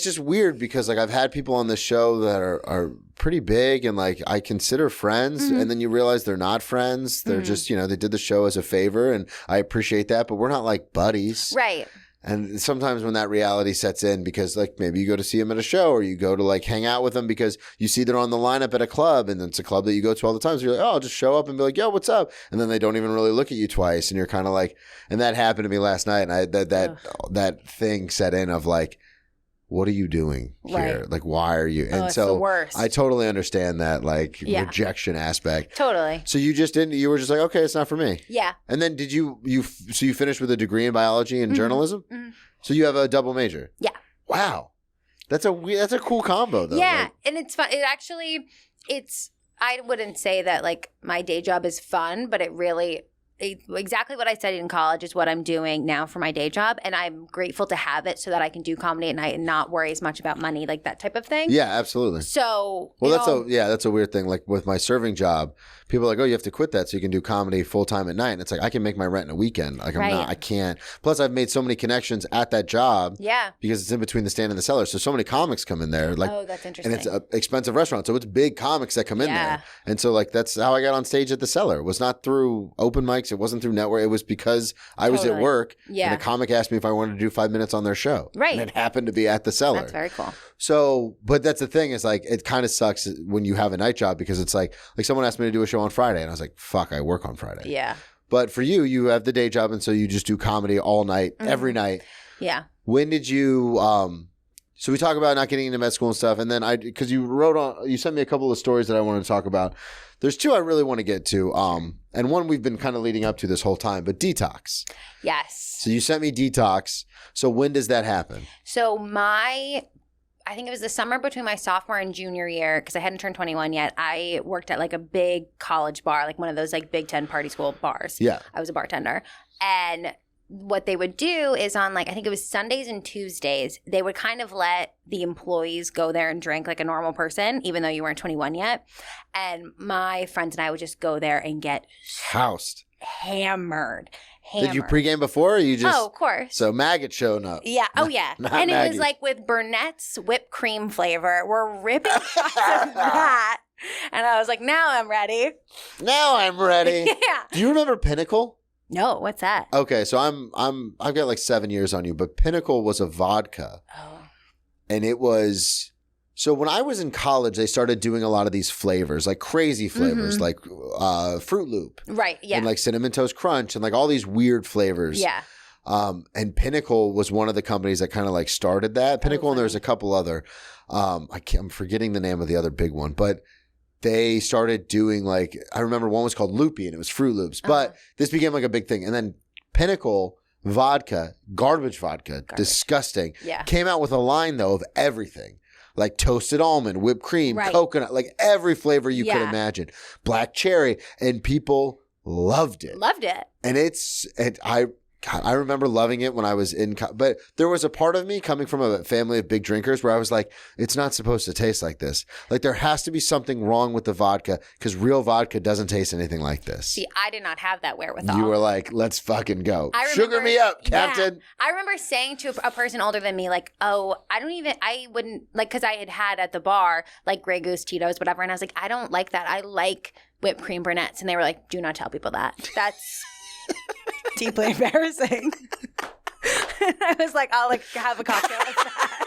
just weird because like I've had people on the show that are pretty big and like I consider friends, mm-hmm. and then you realize they're not friends. They're mm-hmm. just they did the show as a favor, and I appreciate that, but we're not like buddies, right? And sometimes when that reality sets in, because like maybe you go to see them at a show or you go to like hang out with them because you see they're on the lineup at a club and it's a club that you go to all the time. So you're like, oh, I'll just show up and be like, yo, what's up? And then they don't even really look at you twice. And you're kind of like, and that happened to me last night. And that thing set in of like, what are you doing here? Like, why are you? And it's the worst. I totally understand that like rejection aspect. Totally. So you were just like, okay, it's not for me. Yeah. And then did you finished with a degree in biology and mm-hmm. journalism? Mm-hmm. So you have a double major. Yeah. Wow. That's a cool combo though. Yeah. Like, and it's fun. I wouldn't say that like my day job is fun, but exactly what I studied in college is what I'm doing now for my day job. And I'm grateful to have it so that I can do comedy at night and not worry as much about money, like that type of thing. Yeah, absolutely. So, that's a weird thing. Like with my serving job, people are like, oh, you have to quit that so you can do comedy full time at night. And it's like, I can make my rent in a weekend. Like I can't. Plus I've made so many connections at that job. Yeah. Because it's in between the stand and the cellar. So many comics come in there. Like, oh, that's interesting. And it's an expensive restaurant. So it's big comics that come in there. And so like, that's how I got on stage at the cellar. It was not through open mics. It wasn't through network. It was because I was at work. Yeah. And a comic asked me if I wanted to do 5 minutes on their show. Right. And it happened to be at the cellar. That's very cool. So, but that's the thing is like, it kind of sucks when you have a night job because it's like someone asked me to do a show on Friday and I was like, fuck, I work on Friday. Yeah. But for you have the day job and so you just do comedy all night, mm-hmm. every night. Yeah. When did you, so we talk about not getting into med school and stuff. And then because you sent me a couple of stories that I wanted to talk about. There's two I really want to get to. And one we've been kind of leading up to this whole time, but detox. Yes. So you sent me detox. So when does that happen? So I think it was the summer between my sophomore and junior year because I hadn't turned 21 yet. I worked at like a big college bar, like one of those like Big Ten party school bars. Yeah. I was a bartender. And what they would do is on like, I think it was Sundays and Tuesdays, they would kind of let the employees go there and drink like a normal person, even though you weren't 21 yet. And my friends and I would just go there and get housed. Hammered. Did you pregame before or you just? Oh, of course. So Maggot showing up. Yeah. Oh, yeah. Not and Maggie. It was like with Burnett's whipped cream flavor. We're ripping shots of that. And I was like, now I'm ready. Now I'm ready. Yeah. Do you remember Pinnacle? No, what's that? Okay, so I've got like 7 years on you, but Pinnacle was a vodka. Oh. And it was so when I was in college, they started doing a lot of these flavors, like crazy flavors, mm-hmm. like Fruit Loop. Right, yeah. And like Cinnamon Toast Crunch and like all these weird flavors. Yeah. And Pinnacle was one of the companies that kind of like started that. Pinnacle, and there's a couple other. I'm forgetting the name of the other big one, but they started doing like, I remember one was called Loopy and it was Fruit Loops, but this became like a big thing. And then Pinnacle vodka, garbage vodka, disgusting, came out with a line though of everything. like toasted almond, whipped cream, coconut, like every flavor you could imagine, black cherry, and people loved it. And I remember loving it when I was but there was a part of me coming from a family of big drinkers where I was like, it's not supposed to taste like this. Like there has to be something wrong with the vodka because real vodka doesn't taste anything like this. See, I did not have that wherewithal. You were like, let's fucking go. Sugar me up, Captain. Yeah, I remember saying to a person older than me, like, oh, I wouldn't, like, because I had at the bar, like Grey Goose, Tito's, whatever. And I was like, I don't like that. I like whipped cream brunettes. And they were like, do not tell people that. That's deeply embarrassing. And I was like, I'll like have a cocktail with that.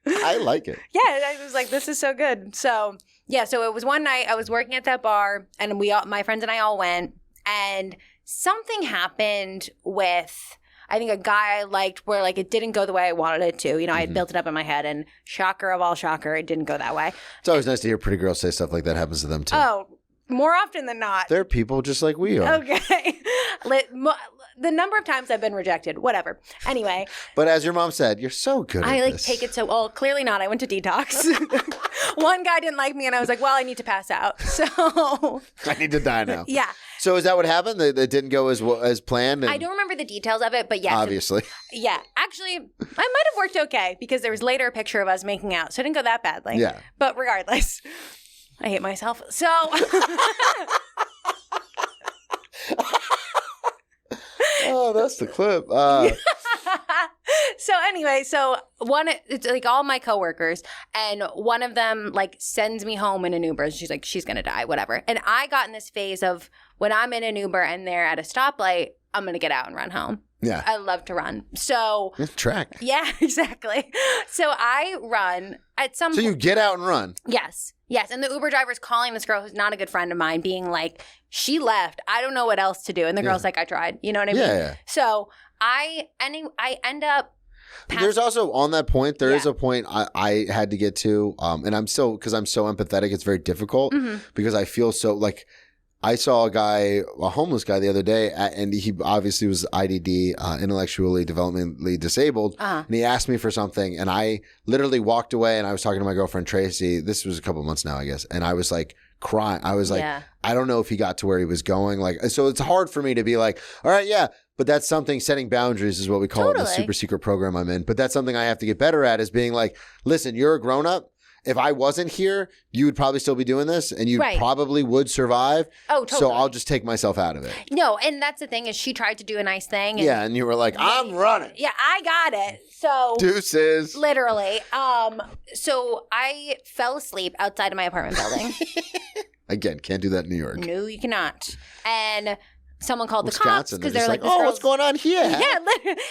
I like it. Yeah, I was like, this is so good. So yeah, so it was one night I was working at that bar, and my friends and I all went, and something happened with, I think, a guy I liked where like it didn't go the way I wanted it to. You know, I had built it up in my head, and shocker of all shocker, it didn't go that way. It's always nice to hear pretty girls say stuff like that happens to them too. Oh, more often than not. They're people just like we are. Okay. The number of times I've been rejected, whatever. Anyway. But as your mom said, you're so good at this. I take it so, well, clearly not. I went to detox. One guy didn't like me, and I was like, well, I need to pass out. So. I need to die now. Yeah. So is that what happened? That didn't go as planned? I don't remember the details of it, but yes. Obviously. Yeah. Actually, I might have worked okay because there was later a picture of us making out, so it didn't go that badly. Yeah. But regardless, I hate myself. So. Oh, that's the clip. So anyway, it's like all my coworkers, and one of them like sends me home in an Uber. She's like, she's gonna die, whatever. And I got in this phase of when I'm in an Uber and they're at a stoplight, I'm gonna get out and run home. Yeah, I love to run. So track. Yeah, exactly. So I run at some. So you get out and run. Yes. And the Uber driver's calling this girl who's not a good friend of mine, being like, she left. I don't know what else to do. And the girl's like, I tried. You know what I mean? Yeah. So I end up. There's also, on that point, there is a point I had to get to. And I'm still, because I'm so empathetic, it's very difficult because I feel so like. I saw a homeless guy the other day, and he obviously was IDD, intellectually, developmentally disabled, and he asked me for something, and I literally walked away, and I was talking to my girlfriend, Tracy. This was a couple months now, I guess, and I was like crying. I was like, I don't know if he got to where he was going. Like, so it's hard for me to be like, all right, yeah, but that's something, setting boundaries is what we call it in the super secret program I'm in, but that's something I have to get better at, is being like, listen, you're a grown-up. If I wasn't here, you would probably still be doing this, and you probably would survive. Oh, totally. So I'll just take myself out of it. No, and that's the thing, is she tried to do a nice thing. And and you were like, I'm running. Yeah, I got it. So deuces. Literally. So I fell asleep outside of my apartment building. Again, can't do that in New York. No, you cannot. And someone called Wisconsin, the cops because they're like, oh, what's going on here? Yeah,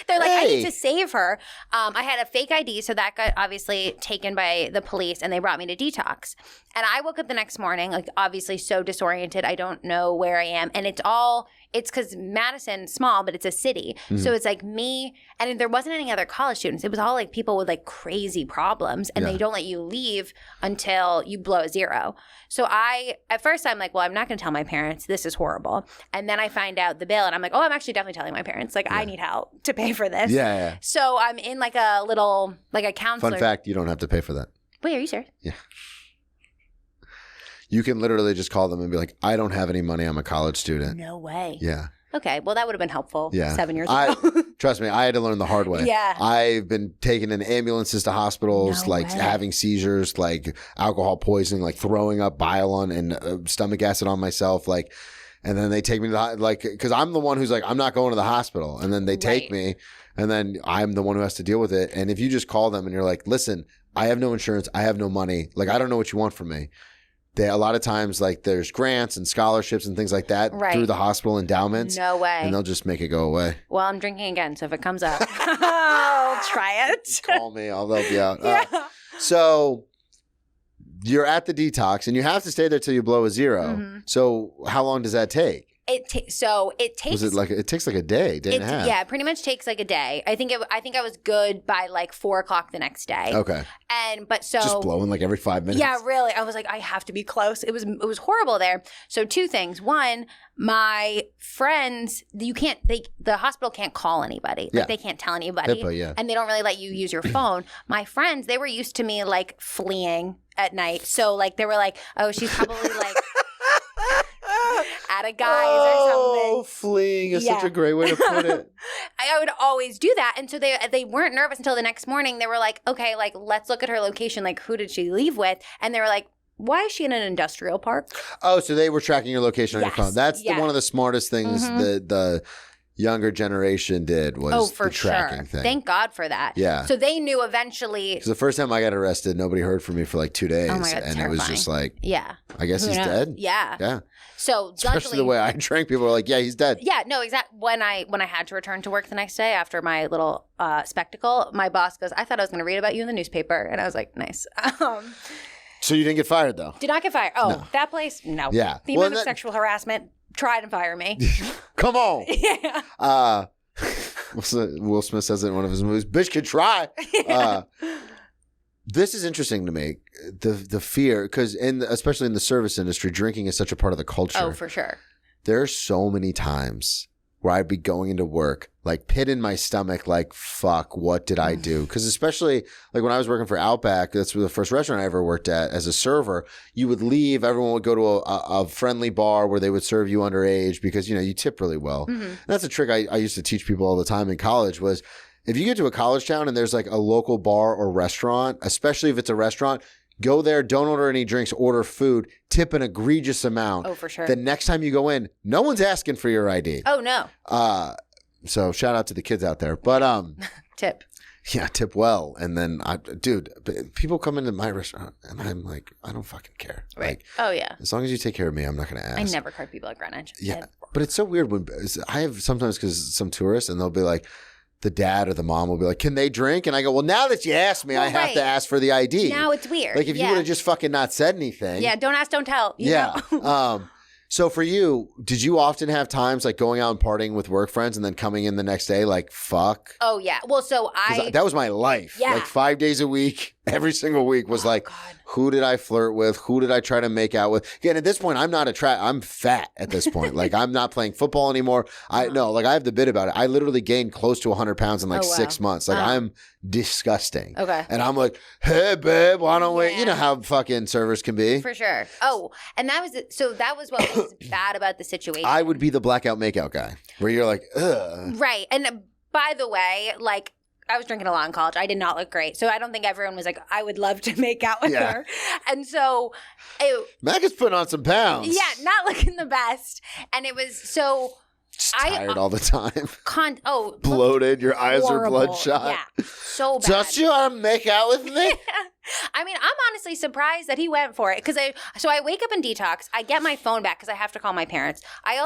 they're like, I need to save her. I had a fake ID, so that got obviously taken by the police, and they brought me to detox. And I woke up the next morning, like obviously so disoriented. I don't know where I am, and it's because Madison's small, but it's a city. So it's like me, and there wasn't any other college students. It was all like people with like crazy problems, and they don't let you leave until you blow a zero. So at first I'm like, well, I'm not going to tell my parents. This is horrible. And then I find out the bill, and I'm like, oh, I'm actually definitely telling my parents. Like, I need help to pay for this. Yeah. So I'm in like a little, like a counselor. Fun fact, you don't have to pay for that. Wait, are you serious? Yeah. You can literally just call them and be like, I don't have any money. I'm a college student. No way. Yeah. Okay. Well, that would have been helpful 7 years ago. Trust me, I had to learn the hard way. Yeah. I've been taken in ambulances to hospitals, having seizures, like alcohol poisoning, like throwing up bile on and stomach acid on myself. Like, and then they take me to the, because I'm the one who's like, I'm not going to the hospital. And then they take me, and then I'm the one who has to deal with it. And if you just call them and you're like, listen, I have no insurance. I have no money. Like, I don't know what you want from me. A lot of times, like, there's grants and scholarships and things like that through the hospital endowments. No way. And they'll just make it go away. Well, I'm drinking again, so if it comes up, I'll try it. Call me. I'll help you out. So you're at the detox, and you have to stay there till you blow a zero. So how long does that take? it takes. Was it like it takes like a day and a half? Yeah, it pretty much takes like a day. I think I was good by like 4:00 the next day. Okay. Just blowing like every 5 minutes. Yeah, really. I was like, I have to be close. It was horrible there. So 2 things. One, my friends, the hospital can't call anybody. Like they can't tell anybody. HIPAA, yeah. And they don't really let you use your phone. My friends, they were used to me like fleeing at night. So like they were like, oh, she's probably like at a guy's or something. Oh, fleeing is such a great way to put it. I would always do that. And so they weren't nervous until the next morning. They were like, okay, like let's look at her location. Like who did she leave with? And they were like, why is she in an industrial park? Oh, so they were tracking your location on your phone. That's one of the smartest things the younger generation did was the tracking thing. Thank God for that. Yeah. So they knew eventually. Because the first time I got arrested, nobody heard from me for like 2 days. Oh my God, and terrifying. It was just like, I guess he's dead. Yeah. Yeah. So especially the way I drank, people were like, yeah, he's dead. Yeah, no, exactly. When I had to return to work the next day after my little spectacle, my boss goes, I thought I was going to read about you in the newspaper. And I was like, nice. So you didn't get fired though? Did not get fired. Oh, no. That place? No. Yeah. The amount of sexual harassment, tried and fire me. Come on. Yeah. Will Smith says it in one of his movies, bitch can try. Yeah. This is interesting to me, the fear, because especially in the service industry, drinking is such a part of the culture. Oh, for sure. There are so many times where I'd be going into work, like pit in my stomach, like, fuck, what did I do? Because especially like when I was working for Outback, that's the first restaurant I ever worked at as a server, you would leave, everyone would go to a friendly bar where they would serve you underage because, you tip really well. Mm-hmm. And that's a trick I used to teach people all the time in college was, if you get to a college town and there's like a local bar or restaurant, especially if it's a restaurant, go there, don't order any drinks, order food, tip an egregious amount. Oh, for sure. The next time you go in, no one's asking for your ID. Oh, no. So shout out to the kids out there. But tip. Yeah, tip well. And then, people come into my restaurant and I'm like, I don't fucking care. Right. Like, oh, yeah. As long as you take care of me, I'm not going to ask. I never card people at Greenwich. Yeah. But it's so weird when I have sometimes because some tourists and they'll be like, the dad or the mom will be like, can they drink? And I go, well, now that you asked me, I have to ask for the ID. Now it's weird. Like if you would have just fucking not said anything. Yeah, don't ask, don't tell. You know? So for you, did you often have times like going out and partying with work friends and then coming in the next day like, fuck? Oh, yeah. Well, so that was my life. Yeah. Like 5 days a week, every single week was God. Who did I flirt with? Who did I try to make out with? Again, at this point, I'm not I'm fat at this point. Like I'm not playing football anymore. I have the bit about it. I literally gained close to 100 pounds in 6 months. Like I'm disgusting. Okay. And I'm like, hey, babe, why don't we? You know how fucking servers can be. For sure. Oh, and that was what was bad about the situation. I would be the blackout makeout guy where you're like, ugh. Right. And by the way, like, I was drinking a lot in college. I did not look great. So I don't think everyone was like, I would love to make out with her. And so Maggot's putting on some pounds. Yeah, not looking the best. And it was so just tired all the time. Bloated, your eyes horrible. are bloodshot. Yeah, so bad. Just you want to make out with me? I mean, I'm honestly surprised that he went for it because I wake up and detox. I get my phone back because I have to call my parents. I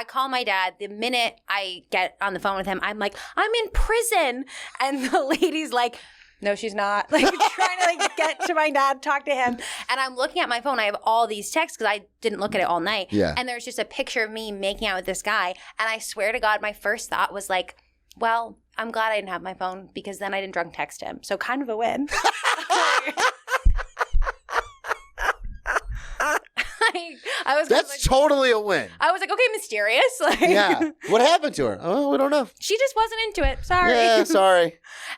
call my dad the minute I get on the phone with him. I'm like, I'm in prison, and the lady's like, no, she's not. Like trying to get to my dad, talk to him, and I'm looking at my phone. I have all these texts because I didn't look at it all night. Yeah, and there's just a picture of me making out with this guy, and I swear to God, my first thought was like, well, I'm glad I didn't have my phone because then I didn't drunk text him. So kind of a win. That's totally a win. I was like, okay, mysterious. Yeah. What happened to her? Oh, we don't know. She just wasn't into it. Sorry. Yeah, sorry.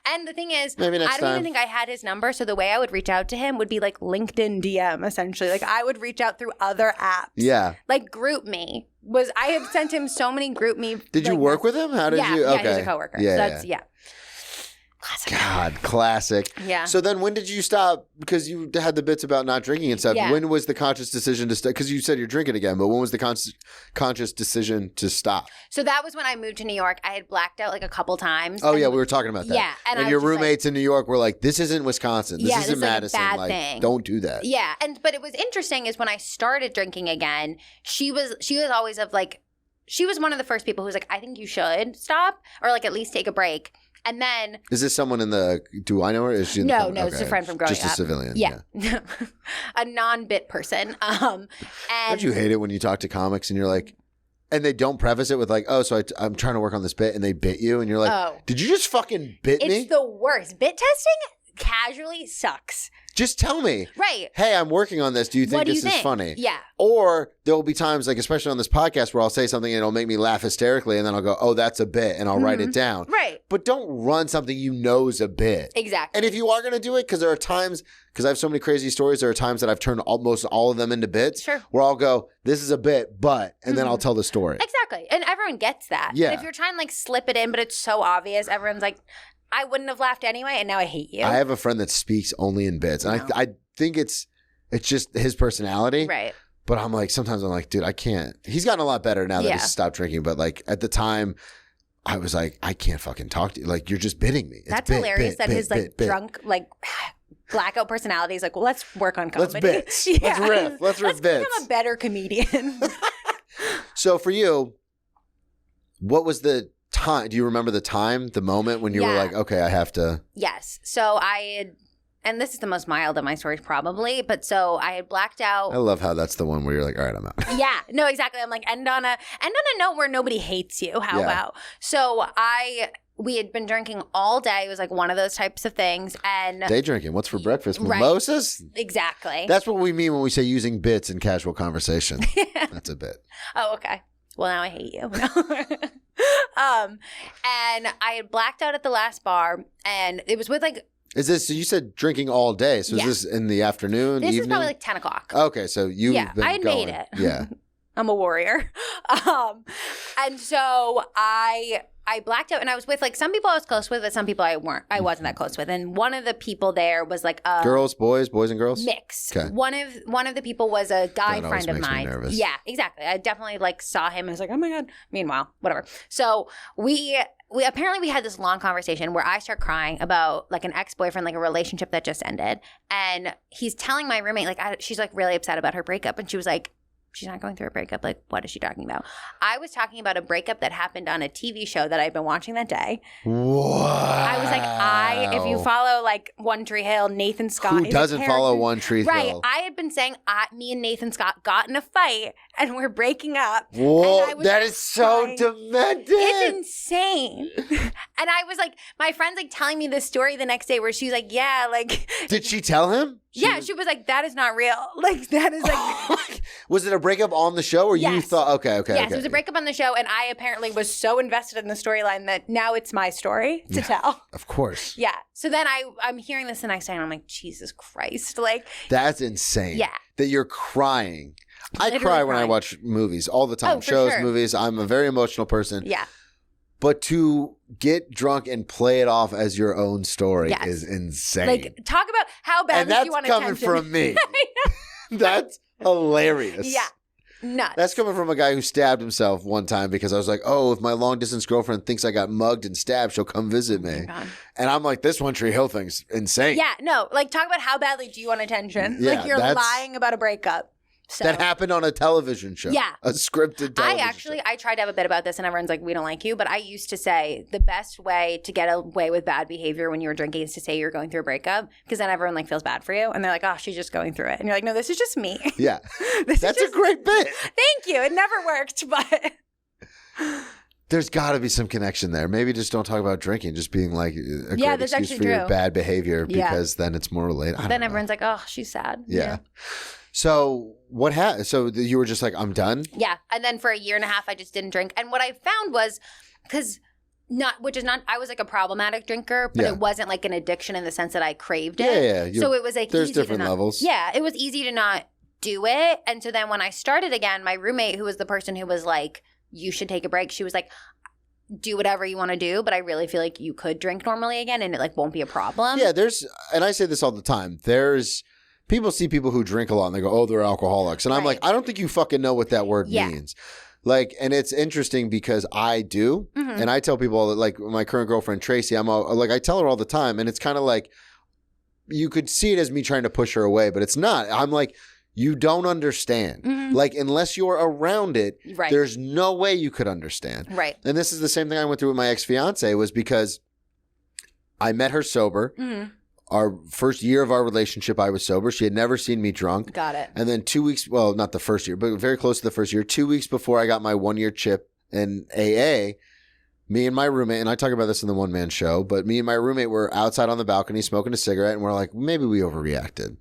And the thing is, maybe next I don't even think I had his number. So the way I would reach out to him would be like LinkedIn DM, essentially. Like I would reach out through other apps. Yeah. Like GroupMe. I had sent him so many GroupMe. Did you work with him? How did you? Yeah, okay. he's a coworker. Yeah, so that's, Classic. God, classic. Yeah. So then when did you stop? Because you had the bits about not drinking and stuff. Yeah. When was the conscious decision to stop? Because you said you're drinking again, but when was the conscious decision to stop? So that was when I moved to New York. I had blacked out like a couple times. Oh, yeah. We were talking about that. Yeah. And your roommates in New York were like, this isn't Wisconsin. This isn't Madison. Like a bad thing. Don't do that. Yeah. But it was interesting is when I started drinking again, she was always she was one of the first people who was like, I think you should stop or like at least take a break. And then is this someone do I know her? Is she no, it's a friend from growing up. Just a civilian. Yeah. A non-bit person. Don't you hate it when you talk to comics and you're like, And they don't preface it with like, oh, so I'm trying to work on this bit, and they bit you, and you're like, did you just fucking bit me? It's the worst. Bit testing casually sucks. Just tell me. Right. Hey, I'm working on this. Do you think this is funny? Yeah. Or there will be times, like especially on this podcast, where I'll say something and it'll make me laugh hysterically, and then I'll go, oh, that's a bit, and I'll write it down. Right. But don't run something you know is a bit. Exactly. And if you are going to do it, because there are times, because I have so many crazy stories, there are times that I've turned almost all of them into bits. Sure. Where I'll go, this is a bit, but, and then I'll tell the story. Exactly. And everyone gets that. Yeah. And if you're trying to like slip it in, but it's so obvious, everyone's like, I wouldn't have laughed anyway, and now I hate you. I have a friend that speaks only in bits, and I think it's just his personality. Right. But I'm like, sometimes I'm like, dude, I can't. He's gotten a lot better now that he's stopped drinking. But like at the time, I was like, I can't fucking talk to you. Like, you're just bidding me. That's hilarious that his like drunk, like blackout personality is like, well, let's work on comedy. Let's bits. Let's riff. Let's bits. Become a better comedian. So for you, what was the time? Do you remember the time, the moment when you were like, okay, I have to? Yes. So I had, and this is the most mild of my stories probably, but so I had blacked out. I love how that's the one where you're like, all right, I'm out. Yeah, no, exactly. I'm like, end on a note where nobody hates you. How about? So we had been drinking all day. It was like one of those types of things. And day drinking. What's for breakfast? Right. Mimosas? Exactly. That's what we mean when we say using bits in casual conversation. That's a bit. Oh, okay. Well, now I hate you. And I had blacked out at the last bar, and it was with like. Is this, so you said drinking all day. So is this in the afternoon, This evening? is probably like 10 o'clock. Okay, so you've been I had going. made it. Yeah. I'm a warrior. And so I blacked out, and I was with like some people I was close with, but some people I wasn't that close with. And one of the people there was like girls, boys and girls? Mix. Okay. One of the people was a guy That friend of always makes me mine. nervous. Yeah, exactly. I definitely like saw him and was like, oh my God. Meanwhile, whatever. So we apparently had this long conversation where I start crying about like an ex-boyfriend, like a relationship that just ended. And he's telling my roommate, like she's like really upset about her breakup. And she was like, she's not going through a breakup. Like, what is she talking about? I was talking about a breakup that happened on a TV show that I've been watching that day. Wow. I was like, if you follow like One Tree Hill, Nathan Scott. Who doesn't follow One Tree Hill? Right. I had been saying me and Nathan Scott got in a fight and we're breaking up. Whoa, that is so demented. It's insane. And I was like, my friend's like telling me this story the next day where she's like, yeah, like. Did she tell him? She was like, that is not real. Like, that is like. Was it a breakup on the show or you thought, okay. Yes, it was a breakup on the show. And I apparently was so invested in the storyline that now it's my story to tell. Of course. Yeah. So then I'm hearing this the next day and I'm like, Jesus Christ. Like. That's insane. Yeah. That you're crying. Literally I cry when I watch movies all the time. Oh, for Shows, sure. movies. I'm a very emotional person. Yeah. But to get drunk and play it off as your own story Yes. is insane. Like, talk about how badly you want attention. And that's coming from me. That's hilarious. Yeah. Nuts. That's coming from a guy who stabbed himself one time because I was like, oh, if my long distance girlfriend thinks I got mugged and stabbed, she'll come visit me. God. And I'm like, this One Tree Hill thing's insane. Yeah, no. Like, talk about how badly do you want attention? Yeah, like, you're lying about a breakup. So. That happened on a television show. Yeah. A scripted television show. I tried to have a bit about this and everyone's like, we don't like you. But I used to say the best way to get away with bad behavior when you're drinking is to say you're going through a breakup because then everyone like feels bad for you. And they're like, oh, she's just going through it. And you're like, no, this is just me. Yeah. That's a great bit. Thank you. It never worked, but. There's got to be some connection there. Maybe just don't talk about drinking, just being like a great that's excuse actually for your true. bad behavior because then it's more relatable. Then everyone's like, oh, she's sad. Yeah. So what happened? So you were just like, I'm done? Yeah. And then for a year and a half, I just didn't drink. And what I found was, I was like a problematic drinker, but it wasn't like an addiction in the sense that I craved it. Yeah. So it was like there's easy different to not, levels. Yeah. It was easy to not do it. And so then when I started again, my roommate, who was the person who was like, you should take a break, she was like, do whatever you want to do, but I really feel like you could drink normally again and it like won't be a problem. Yeah, and I say this all the time, people see people who drink a lot and they go, oh, they're alcoholics. And I'm like, I don't think you fucking know what that word means. Like, and it's interesting because I do. And I tell people that, like my current girlfriend, Tracy, I tell her all the time. And it's kind of like, you could see it as me trying to push her away, but it's not. I'm like, you don't understand. Like, unless you're around it, there's no way you could understand. Right. And this is the same thing I went through with my ex-fiance was because I met her sober. our first year of our relationship, I was sober. She had never seen me drunk. Got it. And then 2 weeks, well, not the first year, but very close to the first year, 2 weeks before I got my 1 year chip in AA, me and my roommate, and I talk about this in the One Man Show, but me and my roommate were outside on the balcony smoking a cigarette, and we're like, maybe we overreacted.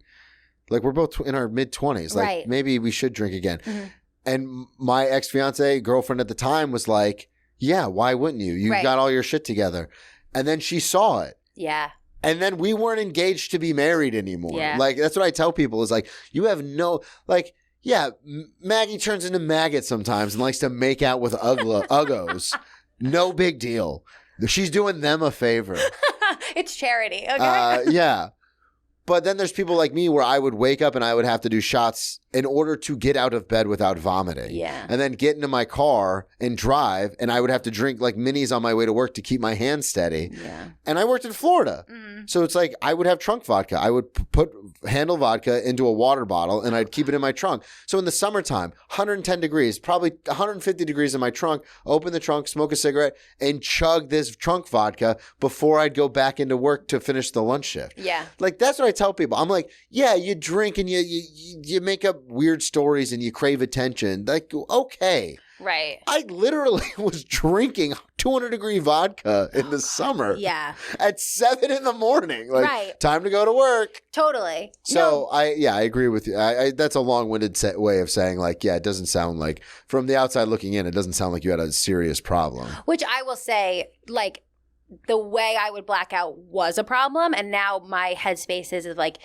Like, we're both in our mid-20s. Like, right. maybe we should drink again. Mm-hmm. And my ex-fiance, girlfriend at the time, was like, yeah, why wouldn't you? You got all your shit together. And then she saw it. Yeah. And then we weren't engaged to be married anymore. Yeah. Like, that's what I tell people is like, you have no, like, yeah, Maggie turns into Maggot sometimes and likes to make out with uggos. No big deal. She's doing them a favor. It's charity. Okay. Yeah. But then there's people like me where I would wake up and I would have to do shots in order to get out of bed without vomiting. Yeah. And then get into my car and drive, and I would have to drink like minis on my way to work to keep my hands steady. Yeah. And I worked in Florida. Mm. So it's like I would have trunk vodka. I would put handle vodka into a water bottle and I'd keep it in my trunk. So in the summertime, 110 degrees, probably 150 degrees in my trunk, open the trunk, smoke a cigarette, and chug this trunk vodka before I'd go back into work to finish the lunch shift. Yeah. Like, that's what I tell people. I'm like, yeah, you drink and you make up weird stories and you crave attention. Like, okay. Right. I literally was drinking 200-degree vodka in the summer. Yeah. At 7 in the morning. Like, right. Time to go to work. Totally. So, I agree with you. That's a long-winded way of saying, like, yeah, it doesn't sound like, from the outside looking in, it doesn't sound like you had a serious problem. Which I will say, like, the way I would black out was a problem. And now my headspace is like,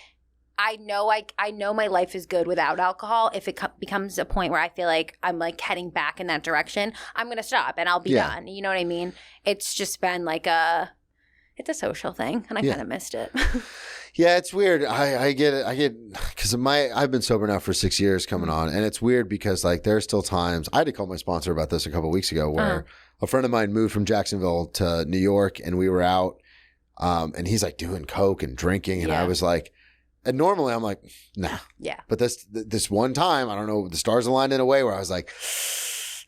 I know my life is good without alcohol. If it becomes a point where I feel like I'm like heading back in that direction, I'm going to stop and I'll be done. You know what I mean? It's just been like it's a social thing and I kind of missed it. Yeah, it's weird. I get it. Because I've been sober now for 6 years coming on. And it's weird because like there's still times, I had to call my sponsor about this a couple of weeks ago where a friend of mine moved from Jacksonville to New York and we were out and he's like doing coke and drinking. And I was like, and normally I'm like, nah. Yeah. But this one time, I don't know, the stars aligned in a way where I was like,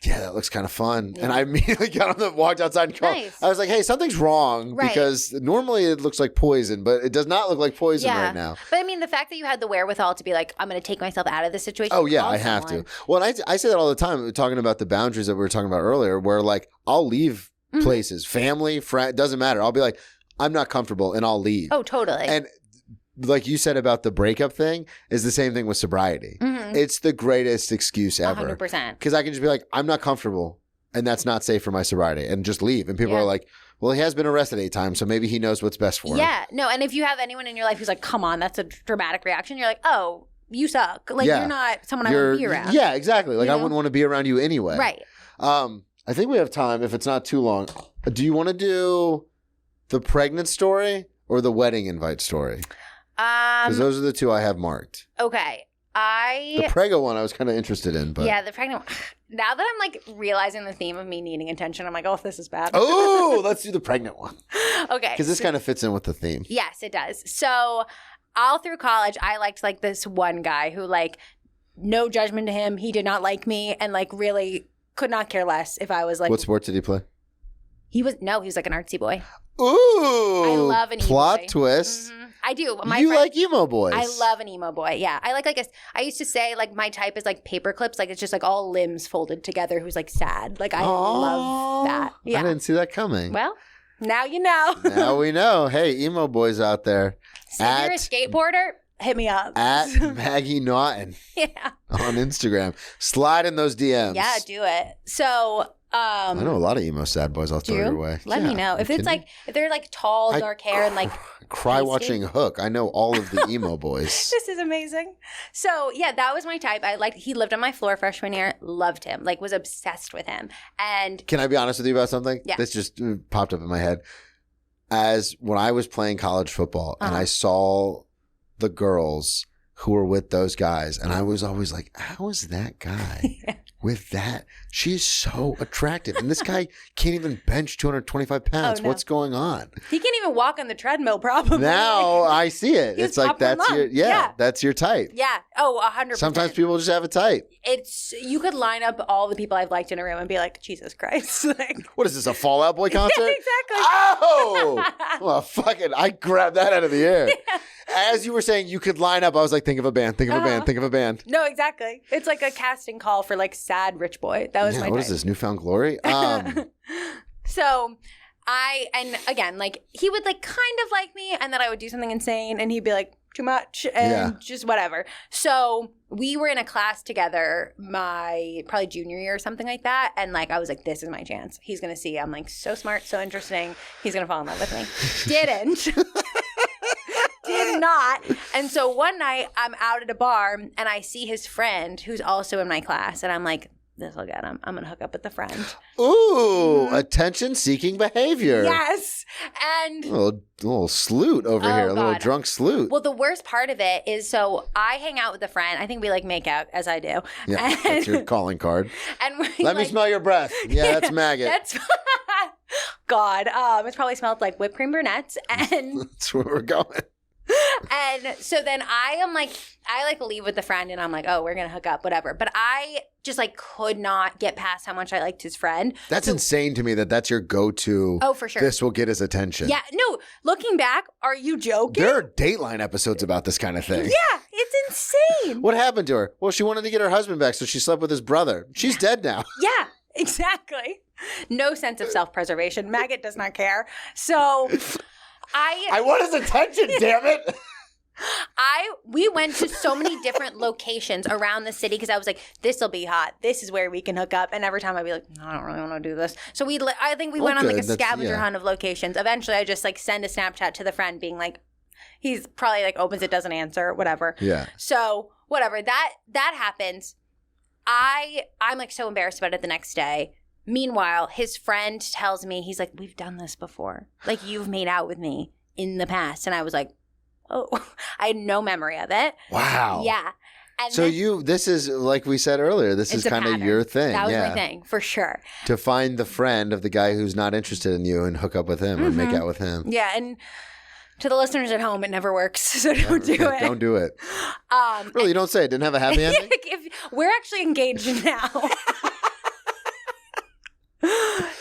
yeah, that looks kind of fun. Yeah. And I immediately walked outside and called. Nice. I was like, hey, something's wrong because normally it looks like poison, but it does not look like poison right now. But I mean, the fact that you had the wherewithal to be like, I'm going to take myself out of this situation. Oh, yeah, I have to. Well, and I say that all the time, talking about the boundaries that we were talking about earlier, where like I'll leave places, family, friend, doesn't matter. I'll be like, I'm not comfortable and I'll leave. Oh, totally. And like you said about the breakup thing is the same thing with sobriety. Mm-hmm. It's the greatest excuse ever. 100%. Because I can just be like, I'm not comfortable and that's not safe for my sobriety and just leave. And people are like, well, he has been arrested 8 times, so maybe he knows what's best for him. Yeah. No, and if you have anyone in your life who's like, come on, that's a dramatic reaction, you're like, oh, you suck. Like, you're not someone I want to be around. Yeah, exactly. Like, I wouldn't want to be around you anyway. Right. I think we have time, if it's not too long. Do you want to do the pregnant story or the wedding invite story? Because those are the two I have marked. Okay. The Prego one I was kind of interested in. But yeah, the pregnant one. Now that I'm like realizing the theme of me needing attention, I'm like, oh, this is bad. Oh, let's do the pregnant one. Okay. Because this kind of fits in with the theme. Yes, it does. So all through college, I liked like this one guy who like, no judgment to him. He did not like me and like really could not care less if I was like. What sport did he play? He was like an artsy boy. Ooh. I love an emo plot boy. twist. Mm-hmm. I do. You like emo boys. I love an emo boy. Yeah. I like I used to say like my type is like paper clips. Like it's just like all limbs folded together who's like sad. Like I love that. Yeah. I didn't see that coming. Well, now you know. Now we know. Hey, emo boys out there. So if you're a skateboarder, hit me up. At Maggie Naughton. Yeah. On Instagram. Slide in those DMs. Yeah, do it. So I know a lot of emo sad boys. I'll throw your way. Let me know. If it's like, if they're like tall, dark hair and like. Cry watching Hook. I know all of the emo boys. This is amazing. So yeah, that was my type. He lived on my floor freshman year. Loved him. Like was obsessed with him. And can I be honest with you about something? Yeah. This just popped up in my head. As when I was playing college football and I saw the girls who were with those guys and I was always like, how is that guy with that. She's so attractive. And this guy can't even bench 225 pounds. Oh, no. What's going on? He can't even walk on the treadmill, probably. Now I see it. He was It's like, that's popular. your, that's your type. Yeah. Oh, 100%. Sometimes people just have a type. You could line up all the people I've liked in a room and be like, Jesus Christ. Like, What is this, a Fall Out Boy concert? yeah, exactly. Oh! Well, fucking, I grabbed that out of the air. Yeah. As you were saying, you could line up. I was like, think of a band, think of a band, think of a band. No, exactly. It's like a casting call for like sad rich boy. That was my What type. is this, Newfound Glory? So and again, like he would like kind of like me, and then I would do something insane and he'd be like, too much, and just whatever. So we were in a class together my probably junior year or something like that, and like I was like, this is my chance. He's gonna see I'm like so smart, so interesting. He's gonna fall in love with me. Didn't. Did not. And so one night I'm out at a bar and I see his friend who's also in my class, and I'm like, this will get him. I'm going to hook up with the friend. Ooh, attention-seeking behavior. Yes. And A little sloot over here, a little God. drunk sloot. Well, the worst part of it is, so I hang out with a friend. I think we like make out, as I do. Yeah, And, that's your calling card. and Let me smell your breath. Yeah, that's Maggot. That's God. It's probably smelled like whipped cream brunettes. And That's where we're going. and so then I leave with the friend and I'm like, oh, we're going to hook up, whatever. But I just like could not get past how much I liked his friend. That's insane to me that that's your go-to. Oh, for sure. This will get his attention. Yeah. No, looking back, are you joking? There are Dateline episodes about this kind of thing. Yeah, it's insane. What happened to her? Well, she wanted to get her husband back, so she slept with his brother. She's dead now. Yeah, exactly. No sense of self-preservation. Maggot does not care. So I want his attention, damn it. we went to so many different locations around the city because I was like, this will be hot. This is where we can hook up. And every time I'd be like, I don't really want to do this. So I think we went on like a scavenger hunt of locations. Eventually, I just like send a Snapchat to the friend being like, he's probably like opens it, doesn't answer, whatever. Yeah. So whatever, that happens. I'm like so embarrassed about it the next day. Meanwhile, his friend tells me, he's like, we've done this before. Like, you've made out with me in the past. And I was like, oh, I had no memory of it. Wow. Yeah. And So then, this is, like we said earlier, this is it's a kind of pattern. your thing. That was my thing, for sure. To find the friend of the guy who's not interested in you and hook up with him or make out with him. Yeah. And to the listeners at home, it never works. So don't do it. Don't do it. Really, you don't say it. Didn't have a happy ending? We're actually engaged now.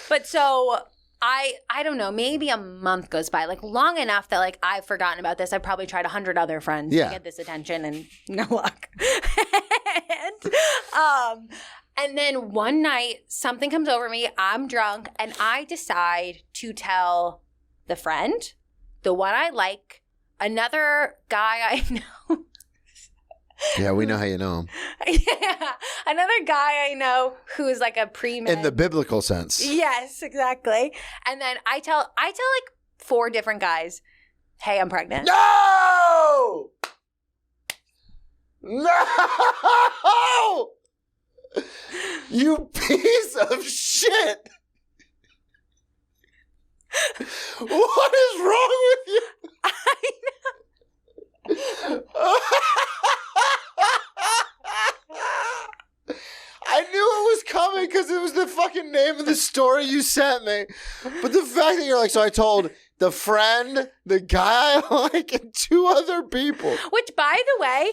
But so I don't know, maybe a month goes by, like long enough that like I've forgotten about this. I've probably tried 100 other friends to get this attention and no luck. And then one night something comes over me, I'm drunk, and I decide to tell the friend, the one I like, another guy I know. Yeah, we know how you know him. Yeah, another guy I know who is like a pre-med. In the biblical sense. Yes, exactly. And then I tell like 4 different guys, hey, I'm pregnant. No! No! You piece of shit! What is wrong with you? I know. I knew it was coming because it was the fucking name of the story you sent me. But the fact that you're like, so I told the friend, the guy I like, and 2 other people. Which, by the way,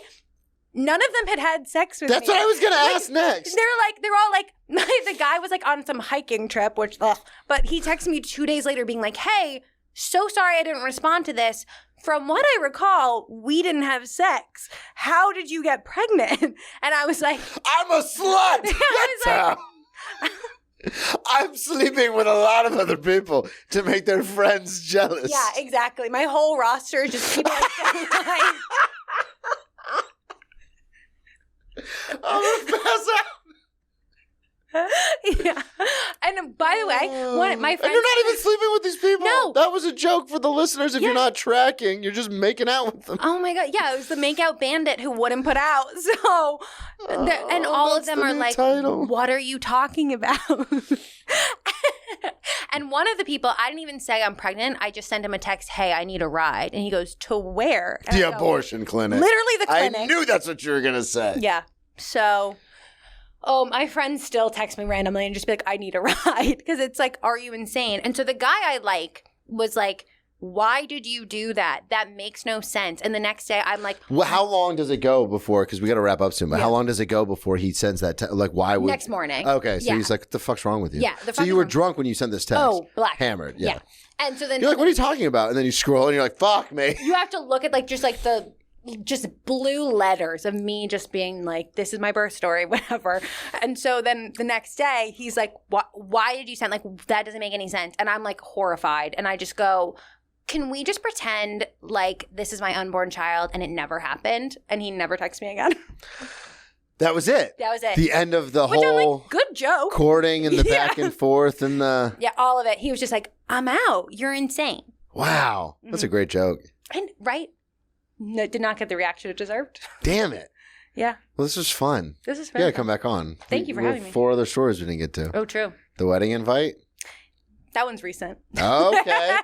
none of them had sex with me. That's what I was going to ask next. They're all like, the guy was like on some hiking trip, which, but he texted me 2 days later being like, hey, so sorry I didn't respond to this. From what I recall, we didn't have sex. How did you get pregnant? And I was like, I'm a slut. I'm sleeping with a lot of other people to make their friends jealous. yeah, exactly. My whole roster is just people like that. I'm gonna pass out. Yeah. And by the way, my friend. And you're not even sleeping with these people. No. That was a joke for the listeners. If you're not tracking, you're just making out with them. Oh my God. Yeah, it was the makeout bandit who wouldn't put out. So, and all of them are like, title. What are you talking about? And one of the people, I didn't even say I'm pregnant. I just sent him a text, hey, I need a ride. And he goes, to where? And The I go, abortion clinic. Literally the clinic. I knew that's what you were going to say. Yeah. So, Oh, my friends still text me randomly and just be like, I need a ride. Because it's like, are you insane? And so the guy I like was like, why did you do that? That makes no sense. And the next day, I'm like... Well, how long does it go before... Because we got to wrap up soon. But how long does it go before he sends that... like, why would... Next morning. Okay. So he's like, what the fuck's wrong with you? Yeah. So you were drunk when you sent this text? Oh, black. Hammered. Yeah. And so then... You're like, what are you talking about? And then you scroll and you're like, fuck me. You have to look at like just like the... just blue letters of me just being like, this is my birth story, whatever. And so then the next day, he's like, why did you send? Like, that doesn't make any sense. And I'm like horrified. And I just go... Can we just pretend like this is my unborn child and it never happened? And he never texts me again. That was it. That was it. The end of the Which I'm whole like, good joke. Courting and the back and forth and the... Yeah, all of it. He was just like, I'm out. You're insane. Wow. That's a great joke. And right? No, did not get the reaction it deserved. Damn it. Yeah. Well, this was fun. This is You fun. got to come back on. Thank you for We have having me. 4 other stories we didn't get to. Oh, true. The wedding invite. That one's recent. Okay.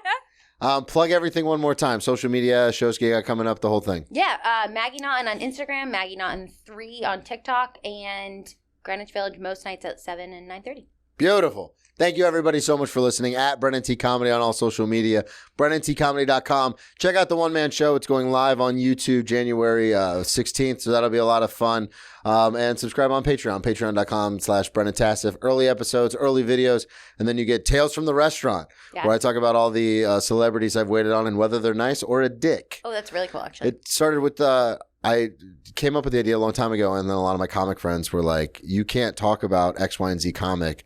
Plug everything one more time. Social media, shows got coming up, the whole thing. Yeah. Maggie Naughton on Instagram, Maggie Naughton 3 on TikTok, and Greenwich Village most nights at 7 and 9:30. Beautiful. Thank you, everybody, so much for listening. At Brennan T. Comedy on all social media. BrennanTComedy.com. Check out the one-man show. It's going live on YouTube January 16th, so that'll be a lot of fun. And subscribe on Patreon. Patreon.com/BrennanTassif. Early episodes, early videos, and then you get Tales from the Restaurant, where I talk about all the celebrities I've waited on and whether they're nice or a dick. Oh, that's really cool, actually. It started with I came up with the idea a long time ago, and then a lot of my comic friends were like, you can't talk about X, Y, and Z comic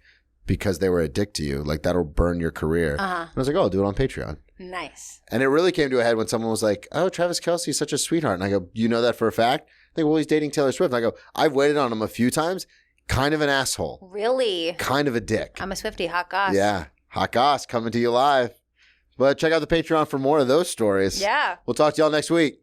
because they were a dick to you. Like, that'll burn your career. And I was like, oh, I'll do it on Patreon. Nice. And it really came to a head when someone was like, oh, Travis Kelce's such a sweetheart. And I go, you know that for a fact? They go, well, he's dating Taylor Swift. And I go, I've waited on him a few times. Kind of an asshole. Really? Kind of a dick. I'm a Swiftie. Hot goss. Yeah. Hot goss coming to you live. But check out the Patreon for more of those stories. Yeah. We'll talk to y'all next week.